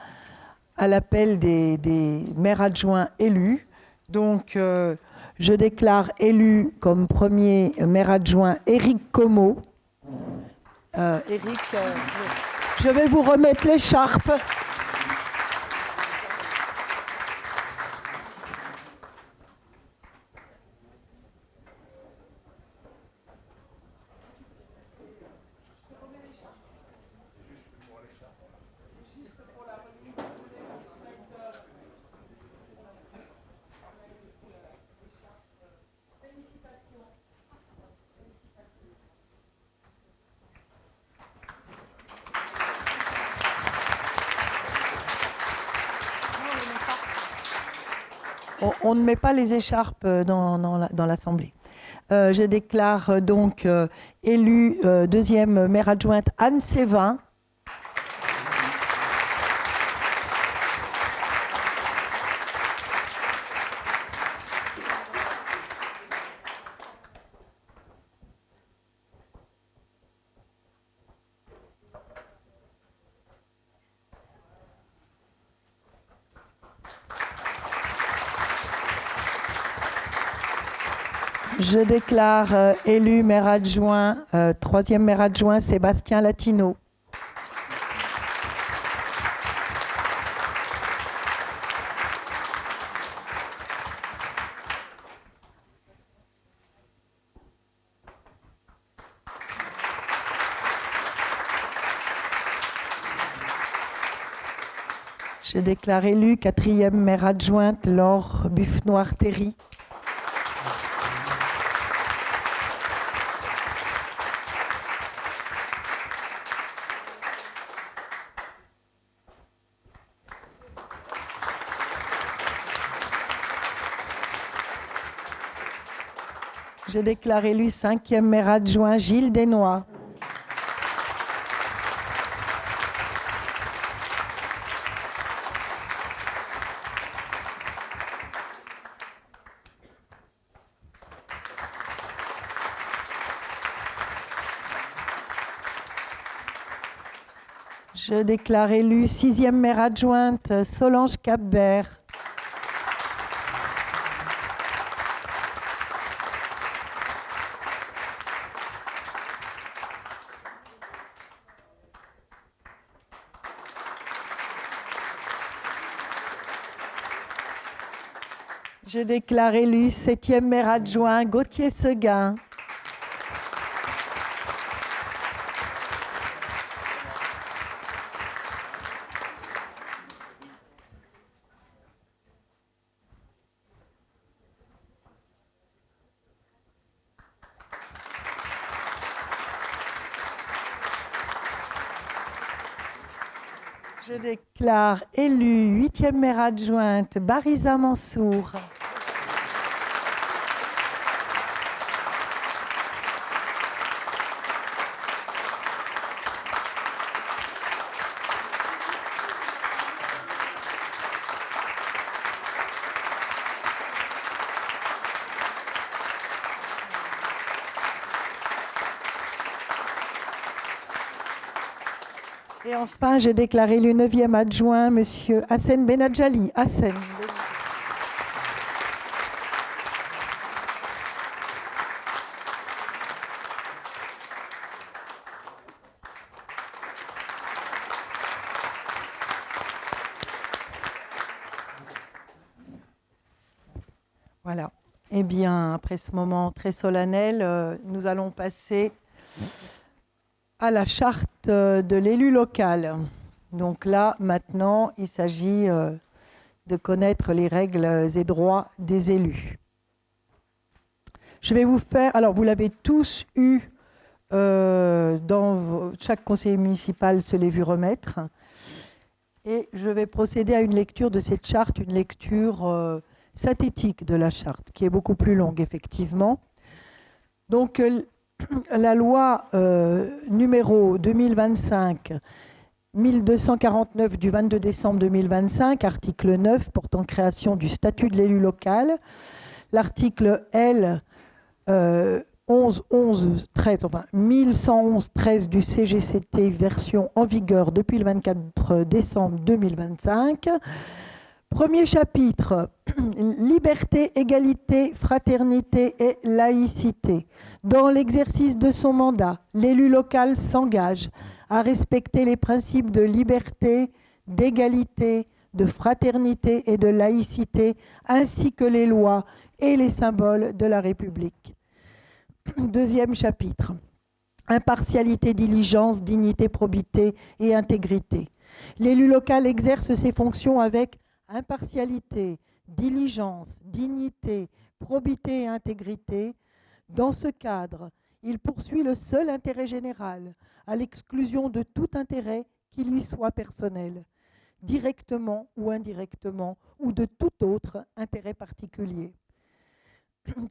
l'appel des maires adjoints élus. Donc, je déclare élu comme premier maire adjoint Éric Como. Éric, je vais vous remettre l'écharpe. On ne met pas les écharpes dans l'Assemblée. Je déclare donc élue deuxième maire adjointe Anne Sévin. Je déclare élu maire adjoint, troisième maire adjoint, Sébastien Latino. Je déclare élu quatrième maire adjointe, Laure Buffenoir-Théry. Je déclare élu cinquième maire adjoint Gilles Desnois. Je déclare élu sixième maire adjointe Solange Capbert. Je déclare élu septième maire adjoint Gauthier Seguin. Je déclare élu huitième maire adjointe Bariza Mansour. Et enfin, j'ai déclaré le 9e adjoint, M. Hassen Benadjali. Hassen. Voilà. Eh bien, après ce moment très solennel, nous allons passer à la charte de l'élu local. Donc là, maintenant, il s'agit de connaître les règles et droits des élus. Je vais vous faire, alors vous l'avez tous eu Chaque conseiller municipal se l'est vu remettre. Et je vais procéder à une lecture de cette charte, une lecture synthétique de la charte, qui est beaucoup plus longue, effectivement. Donc, la loi numéro 2025-1249 du 22 décembre 2025, article 9, portant création du statut de l'élu local. L'article L 1111-13 du CGCT, version en vigueur depuis le 24 décembre 2025. Premier chapitre, liberté, égalité, fraternité et laïcité. Dans l'exercice de son mandat, l'élu local s'engage à respecter les principes de liberté, d'égalité, de fraternité et de laïcité, ainsi que les lois et les symboles de la République. Deuxième chapitre, impartialité, diligence, dignité, probité et intégrité. L'élu local exerce ses fonctions avec impartialité, diligence, dignité, probité et intégrité. Dans ce cadre, il poursuit le seul intérêt général, à l'exclusion de tout intérêt qui lui soit personnel, directement ou indirectement, ou de tout autre intérêt particulier.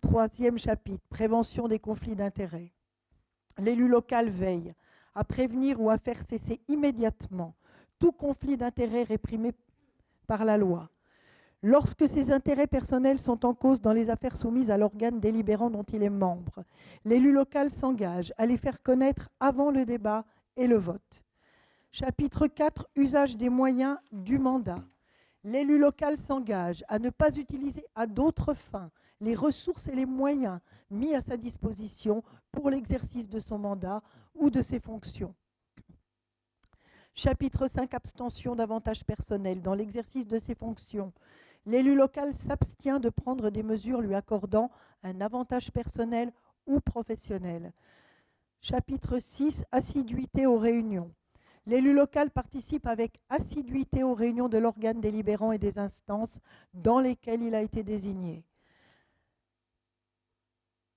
Troisième chapitre, prévention des conflits d'intérêts. L'élu local veille à prévenir ou à faire cesser immédiatement tout conflit d'intérêts réprimé par la loi. Lorsque ces intérêts personnels sont en cause dans les affaires soumises à l'organe délibérant dont il est membre, l'élu local s'engage à les faire connaître avant le débat et le vote. Chapitre 4, usage des moyens du mandat. L'élu local s'engage à ne pas utiliser à d'autres fins les ressources et les moyens mis à sa disposition pour l'exercice de son mandat ou de ses fonctions. Chapitre 5, abstention d'avantages personnels. Dans l'exercice de ses fonctions, l'élu local s'abstient de prendre des mesures lui accordant un avantage personnel ou professionnel. Chapitre 6, assiduité aux réunions. L'élu local participe avec assiduité aux réunions de l'organe délibérant et des instances dans lesquelles il a été désigné.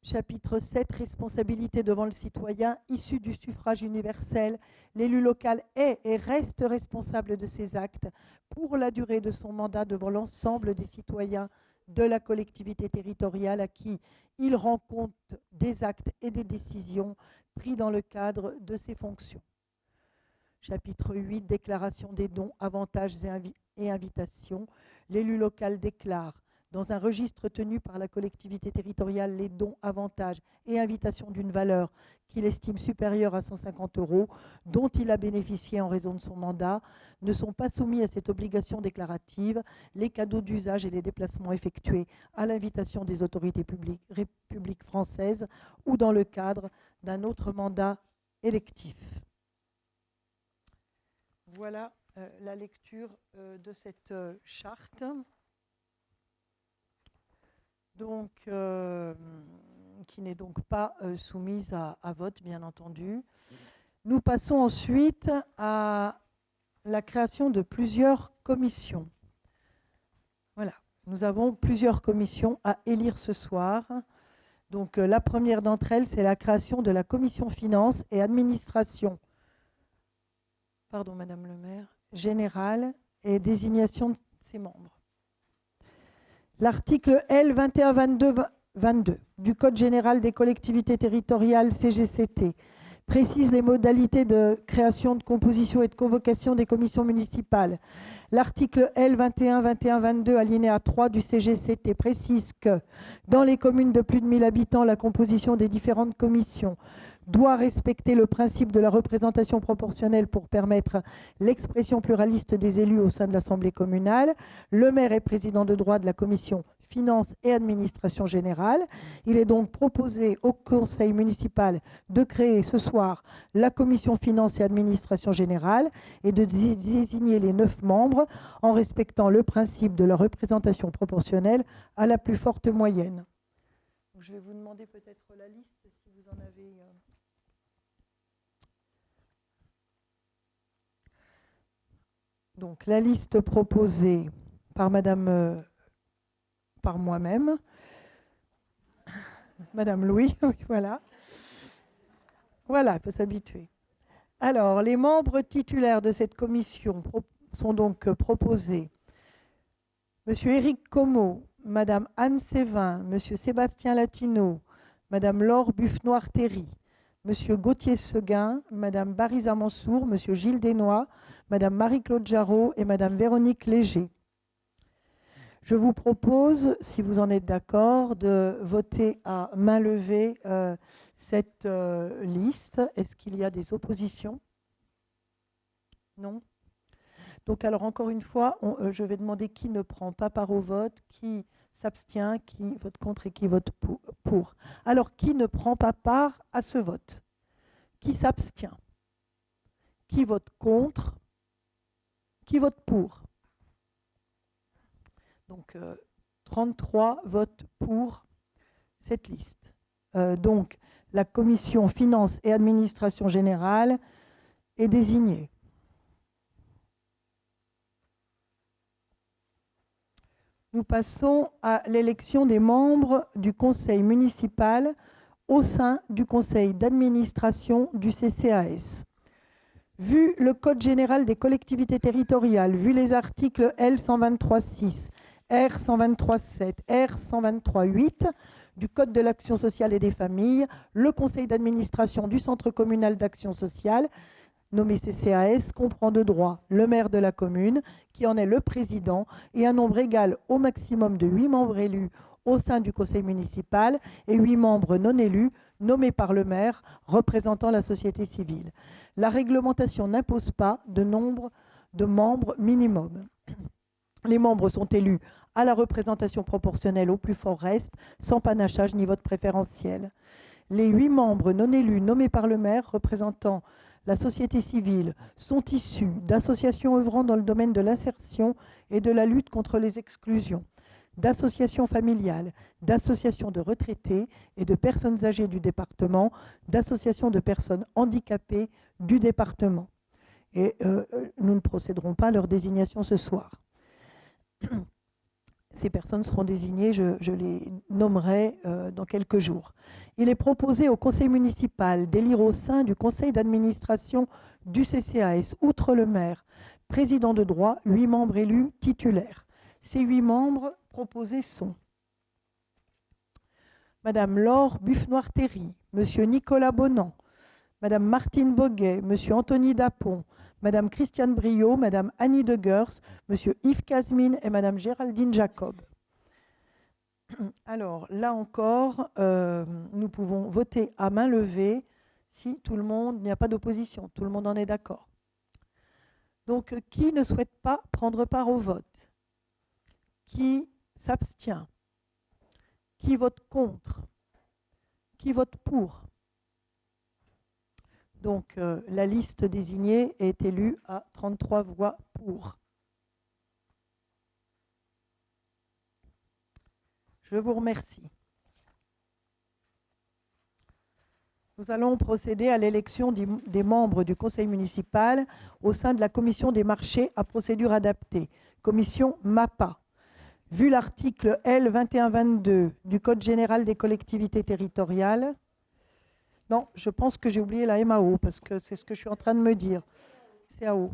Chapitre 7, responsabilité devant le citoyen, issu du suffrage universel. L'élu local est et reste responsable de ses actes pour la durée de son mandat devant l'ensemble des citoyens de la collectivité territoriale à qui il rend compte des actes et des décisions pris dans le cadre de ses fonctions. Chapitre 8, déclaration des dons, avantages et invitations. L'élu local déclare dans un registre tenu par la collectivité territoriale les dons, avantages et invitations d'une valeur qu'il estime supérieure à 150 € dont il a bénéficié en raison de son mandat. Ne sont pas soumis à cette obligation déclarative les cadeaux d'usage et les déplacements effectués à l'invitation des autorités publiques françaises ou dans le cadre d'un autre mandat électif. Voilà la lecture de cette charte. Donc, qui n'est donc pas soumise à vote, bien entendu. Nous passons ensuite à la création de plusieurs commissions. Voilà, nous avons plusieurs commissions à élire ce soir. Donc, la première d'entre elles, c'est la création de la commission finances et administration. Pardon, Madame le maire, générale et désignation de ses membres. L'article L 2122 du Code général des collectivités territoriales CGCT précise les modalités de création, de composition et de convocation des commissions municipales. L'article L 2121-22 alinéa 3 du CGCT précise que dans les communes de plus de 1000 habitants, la composition des différentes commissions doit respecter le principe de la représentation proportionnelle pour permettre l'expression pluraliste des élus au sein de l'Assemblée communale. Le maire est président de droit de la commission Finances et Administration générale. Il est donc proposé au conseil municipal de créer ce soir la commission Finances et Administration générale et de désigner les 9 membres en respectant le principe de la représentation proportionnelle à la plus forte moyenne. Je vais vous demander peut-être la liste si vous en avez... Donc, la liste proposée par par moi-même, Madame Louis, oui, voilà. Voilà, il faut s'habituer. Alors, les membres titulaires de cette commission sont donc proposés. Monsieur Éric Como, Madame Anne Sévin, Monsieur Sébastien Latino, Madame Laure Buffenoir-Terry, Monsieur Gauthier Seguin, Madame Bariza Mansour, Monsieur Gilles Desnois, Madame Marie-Claude Jarot et Madame Véronique Léger. Je vous propose, si vous en êtes d'accord, de voter à main levée cette liste. Est-ce qu'il y a des oppositions? Non. Donc, alors, encore une fois, je vais demander qui ne prend pas part au vote, qui s'abstient, qui vote contre et qui vote pour. Alors, qui ne prend pas part à ce vote? Qui s'abstient? Qui vote contre? Qui vote pour? Donc, 33 votent pour cette liste. Donc, la commission Finances et Administration Générale est désignée. Nous passons à l'élection des membres du conseil municipal au sein du conseil d'administration du CCAS. Vu le Code général des collectivités territoriales, vu les articles L 123.6, R 123.7, R 123.8 du Code de l'action sociale et des familles, le conseil d'administration du Centre communal d'action sociale, nommé CCAS, comprend de droit le maire de la commune, qui en est le président, et un nombre égal au maximum de 8 membres élus au sein du conseil municipal et 8 membres non élus nommés par le maire représentant la société civile. La réglementation n'impose pas de nombre de membres minimum. Les membres sont élus à la représentation proportionnelle au plus fort reste, sans panachage ni vote préférentiel. Les 8 membres non élus nommés par le maire représentant la société civile sont issus d'associations œuvrant dans le domaine de l'insertion et de la lutte contre les exclusions, d'associations familiales, d'associations de retraités et de personnes âgées du département, d'associations de personnes handicapées du département. Et nous ne procéderons pas à leur désignation ce soir. Ces personnes seront désignées, je les nommerai dans quelques jours. Il est proposé au conseil municipal d'élire au sein du conseil d'administration du CCAS, outre le maire, président de droit, 8 membres élus titulaires. Ces 8 membres proposés sont Madame Laure Buffenoir-Terry, Monsieur Nicolas Bonan, Madame Martine Boguet, Monsieur Anthony Dapon, Madame Christiane Briot, Madame Annie de Gers, Monsieur Yves Casmine et Madame Géraldine Jacob. Alors, là encore, nous pouvons voter à main levée si tout le monde, il n'y a pas d'opposition, tout le monde en est d'accord. Donc, qui ne souhaite pas prendre part au vote? Qui s'abstient? Qui vote contre? Qui vote pour? Donc, la liste désignée est élue à 33 voix pour. Je vous remercie. Nous allons procéder à l'élection des membres du conseil municipal au sein de la commission des marchés à procédure adaptée, commission MAPA. Vu l'article L 2122 du Code général des collectivités territoriales, non, je pense que j'ai oublié la MAO, parce que c'est ce que je suis en train de me dire. CAO.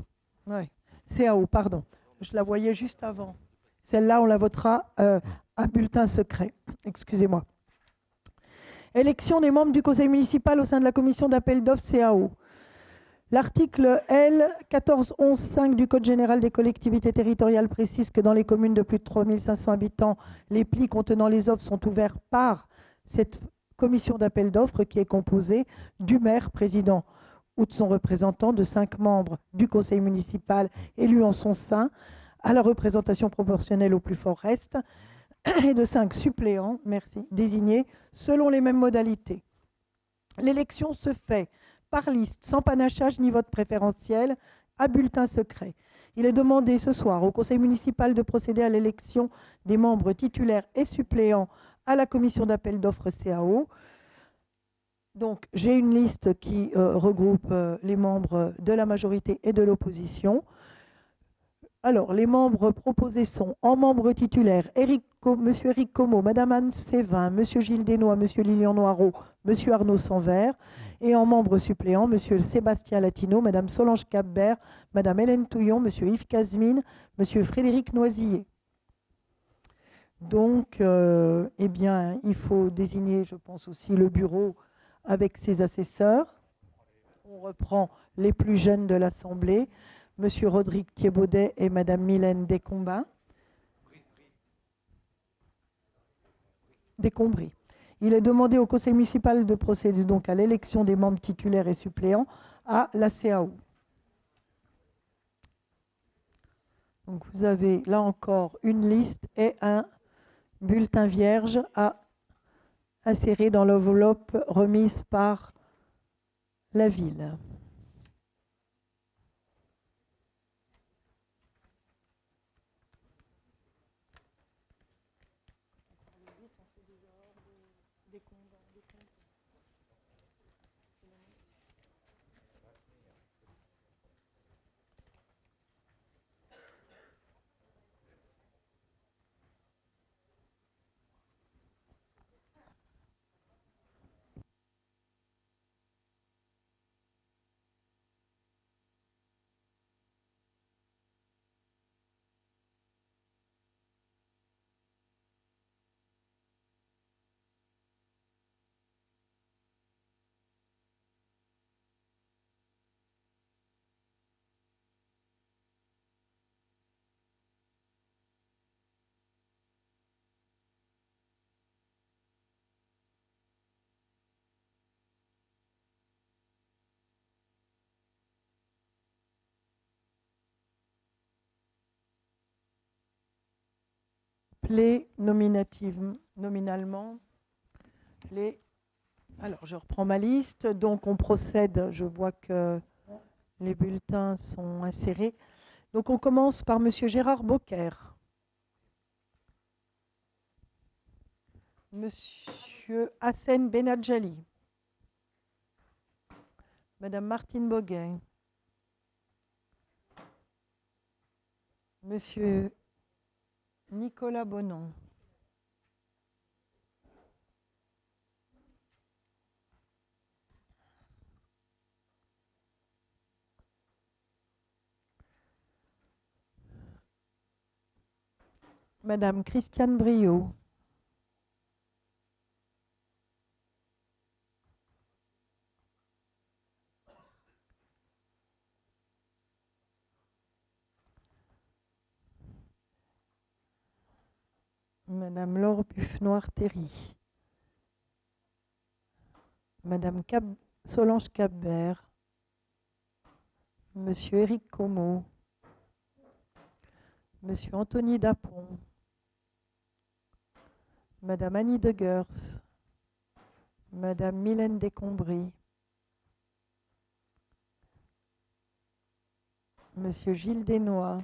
Oui, CAO, pardon. Je la voyais juste avant. Celle-là, on la votera à bulletin secret. Excusez-moi. Élection des membres du conseil municipal au sein de la commission d'appel d'offres CAO. L'article L 1411-5 du Code général des collectivités territoriales précise que dans les communes de plus de 3500 habitants, les plis contenant les offres sont ouverts par cette commission d'appel d'offres qui est composée du maire, président ou de son représentant, de 5 membres du conseil municipal élus en son sein, à la représentation proportionnelle au plus fort reste, et de 5 suppléants, désignés selon les mêmes modalités. L'élection se fait par liste, sans panachage ni vote préférentiel, à bulletin secret. Il est demandé ce soir au conseil municipal de procéder à l'élection des membres titulaires et suppléants à la commission d'appel d'offres CAO. Donc, j'ai une liste qui regroupe les membres de la majorité et de l'opposition. Alors, les membres proposés sont en membres titulaires Monsieur Éric Como, Madame Anne Sévin, Monsieur Gilles Desnois, Monsieur Lilian Noireau, Monsieur Arnaud Sanvert, et en membres suppléants Monsieur Sébastien Latino, Madame Solange Capbert, Madame Hélène Touillon, Monsieur Yves Casmine, Monsieur Frédéric Noisiller. Donc, eh bien, il faut désigner, je pense aussi, le bureau avec ses assesseurs. On reprend les plus jeunes de l'Assemblée, Monsieur Rodrigue Thierbaudet et Madame Mylène Descombry. Il est demandé au Conseil municipal de procéder donc à l'élection des membres titulaires et suppléants à la CAO. Donc vous avez là encore une liste et un bulletin vierge à insérer dans l'enveloppe remise par la ville. Nominalement. Alors, je reprends ma liste. Donc, on procède. Je vois que les bulletins sont insérés. Donc, on commence par Monsieur Gérard Beaucaire. Monsieur Hassen Benadjali. Madame Martine Boguet. Monsieur Nicolas Bonon. Madame Christiane Briot. Madame Laure Buffenoir-Terry. Madame Solange Capbert. Monsieur Éric Como. Monsieur Anthony Dapon. Madame Annie Degers. Madame Mylène Descombry. Monsieur Gilles Desnois.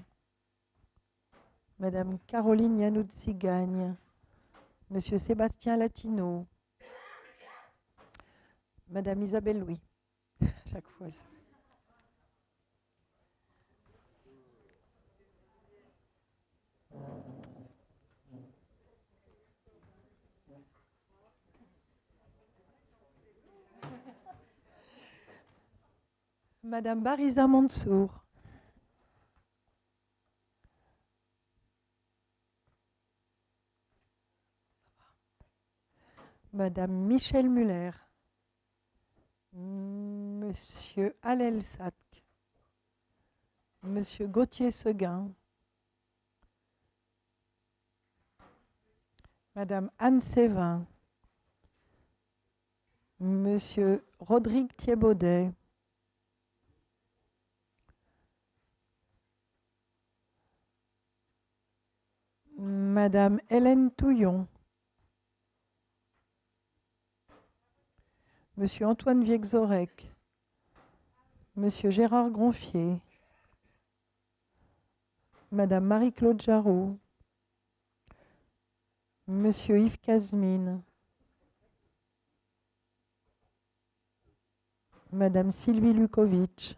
Madame Caroline Yanoutzi-Gagne. Monsieur Sébastien Latino. Madame Isabelle Louis. Chaque fois. Madame Bariza Mansour. Madame Michel Muller. Monsieur Alel Sac. Monsieur Gauthier Seguin. Madame Anne Sévin. Monsieur Rodrigue Thierbaudet. Madame Hélène Touillon. Monsieur Antoine Viexorek. Monsieur Gérard Gronfier. Madame Marie-Claude Jarot. Monsieur Yves Casmine. Madame Sylvie Lukovic.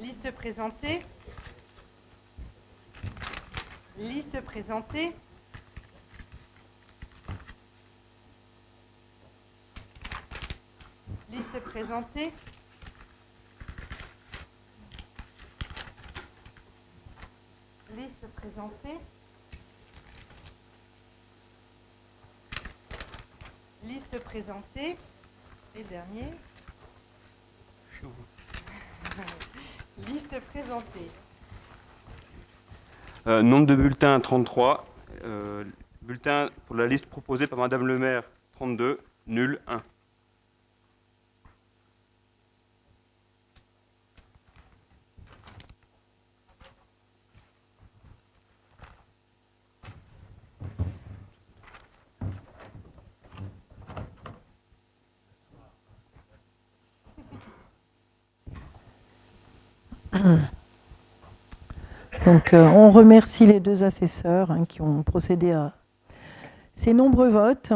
Liste présentée. Liste présentée. Liste présentée. Liste présentée. Liste présentée. Et dernier. Liste présentée. Nombre de bulletins 33. Bulletin pour la liste proposée par Madame le maire 32. Nul 1. Donc, on remercie les deux assesseurs qui ont procédé à ces nombreux votes.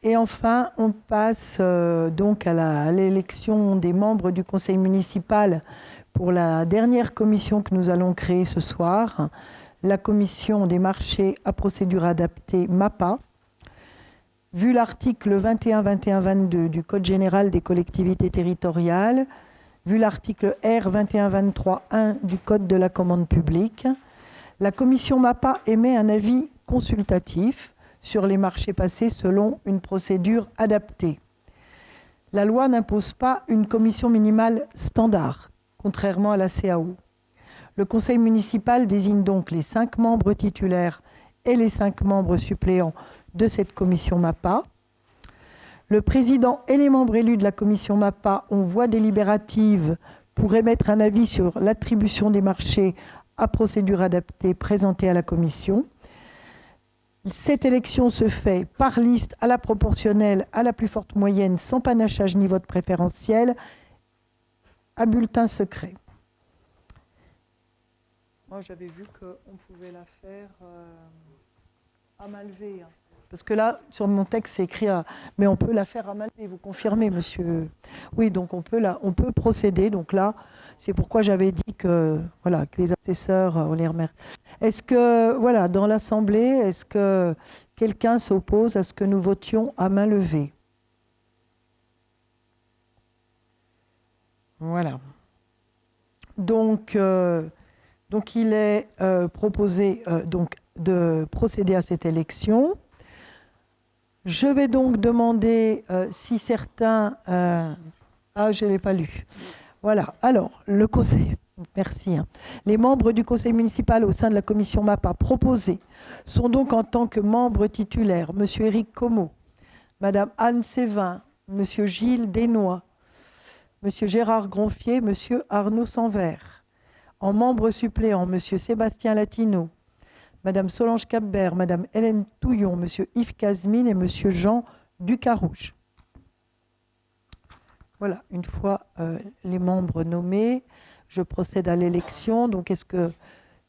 Et enfin, on passe donc à l'élection des membres du conseil municipal pour la dernière commission que nous allons créer ce soir, la commission des marchés à procédure adaptée MAPA. Vu l'article 21-21-22 du Code général des collectivités territoriales, vu l'article R 21-23-1 du Code de la commande publique, la commission MAPA émet un avis consultatif sur les marchés passés selon une procédure adaptée. La loi n'impose pas une commission minimale standard, contrairement à la CAO. Le conseil municipal désigne donc les 5 membres titulaires et les 5 membres suppléants de cette commission MAPA. Le président et les membres élus de la commission MAPA ont voix délibérative pour émettre un avis sur l'attribution des marchés à procédure adaptée présentée à la commission. Cette élection se fait par liste à la proportionnelle à la plus forte moyenne, sans panachage ni vote préférentiel, à bulletin secret. Moi, j'avais vu qu'on pouvait la faire à main levée. Parce que là, sur mon texte, c'est écrit mais on peut la faire à main levée, vous confirmez, monsieur? Oui, donc on peut procéder. Donc là, c'est pourquoi j'avais dit que, voilà, que les assesseurs, on les remercie. Est-ce que, voilà, dans l'Assemblée, est-ce que quelqu'un s'oppose à ce que nous votions à main levée? Voilà. Donc il est proposé de procéder à cette élection. Je vais donc demander si certains... Ah, je ne l'ai pas lu. Voilà. Alors, le conseil... Merci. Les membres du conseil municipal au sein de la commission MAPA proposés sont donc en tant que membres titulaires M. Éric Como, Mme Anne Sévin, M. Gilles Desnois, M. Gérard Gronfier, M. Arnaud Sanvert. En membres suppléants, M. Sébastien Latino, Mme Solange Capbert, Mme Hélène Touillon, M. Yves Casmine et M. Jean Ducarouge. Voilà, une fois les membres nommés, je procède à l'élection. Donc, est-ce que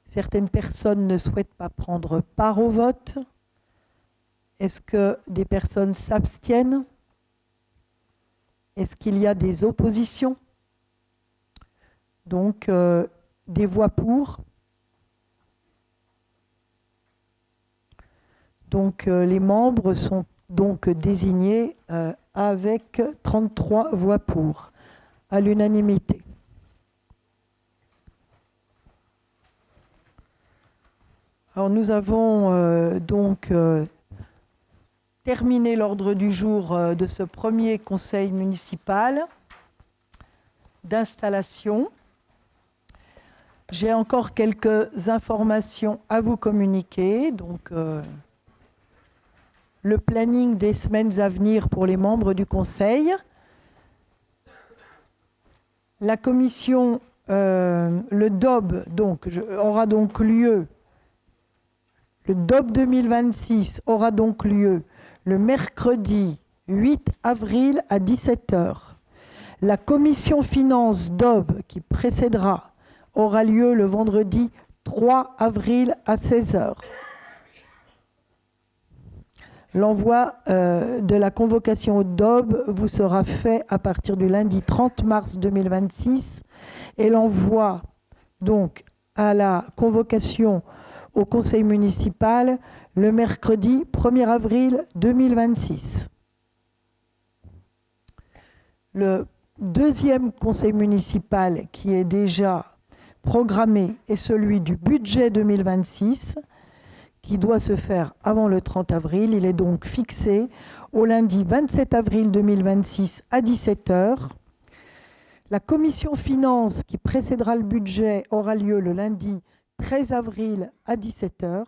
certaines personnes ne souhaitent pas prendre part au vote? Est-ce que des personnes s'abstiennent? Est-ce qu'il y a des oppositions? Donc, des voix pour. Donc, les membres sont donc désignés avec 33 voix pour, à l'unanimité. Alors, nous avons terminé l'ordre du jour de ce premier conseil municipal d'installation. J'ai encore quelques informations à vous communiquer. Donc, le planning des semaines à venir pour les membres du conseil. La commission, le DOB, aura donc lieu. Le DOB 2026 aura donc lieu le mercredi 8 avril à 17h. La commission finance DOB qui précédera aura lieu le vendredi 3 avril à 16h. L'envoi de la convocation au DOB vous sera fait à partir du lundi 30 mars 2026 et l'envoi donc à la convocation au conseil municipal le mercredi 1er avril 2026. Le deuxième conseil municipal qui est déjà programmé est celui du budget 2026 qui doit se faire avant le 30 avril. Il est donc fixé au lundi 27 avril 2026 à 17 h. La commission finances qui précédera le budget aura lieu le lundi 13 avril à 17 h.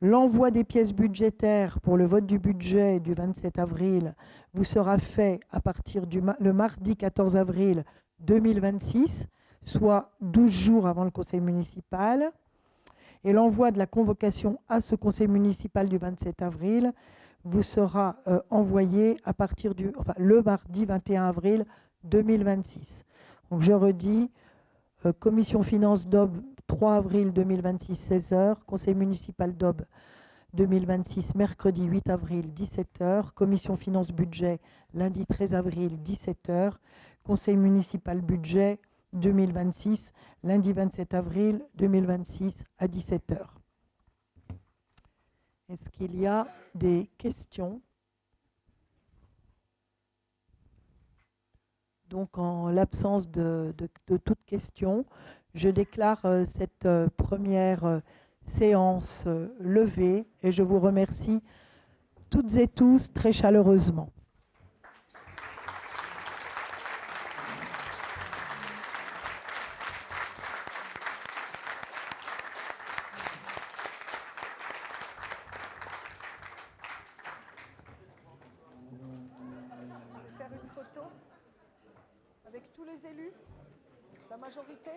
L'envoi des pièces budgétaires pour le vote du budget du 27 avril vous sera fait à partir le mardi 14 avril 2026, soit 12 jours avant le conseil municipal. Et l'envoi de la convocation à ce conseil municipal du 27 avril vous sera envoyé à partir le mardi 21 avril 2026. Donc je redis, commission finances DOB 3 avril 2026, 16 h, conseil municipal DOB 2026, mercredi 8 avril, 17 h, commission finances budget lundi 13 avril, 17 h, conseil municipal budget 2026, lundi 27 avril 2026 à 17 h. Est-ce qu'il y a des questions? Donc, en l'absence de toute question, je déclare cette première séance levée et je vous remercie toutes et tous très chaleureusement. Faire une photo avec tous les élus, la majorité.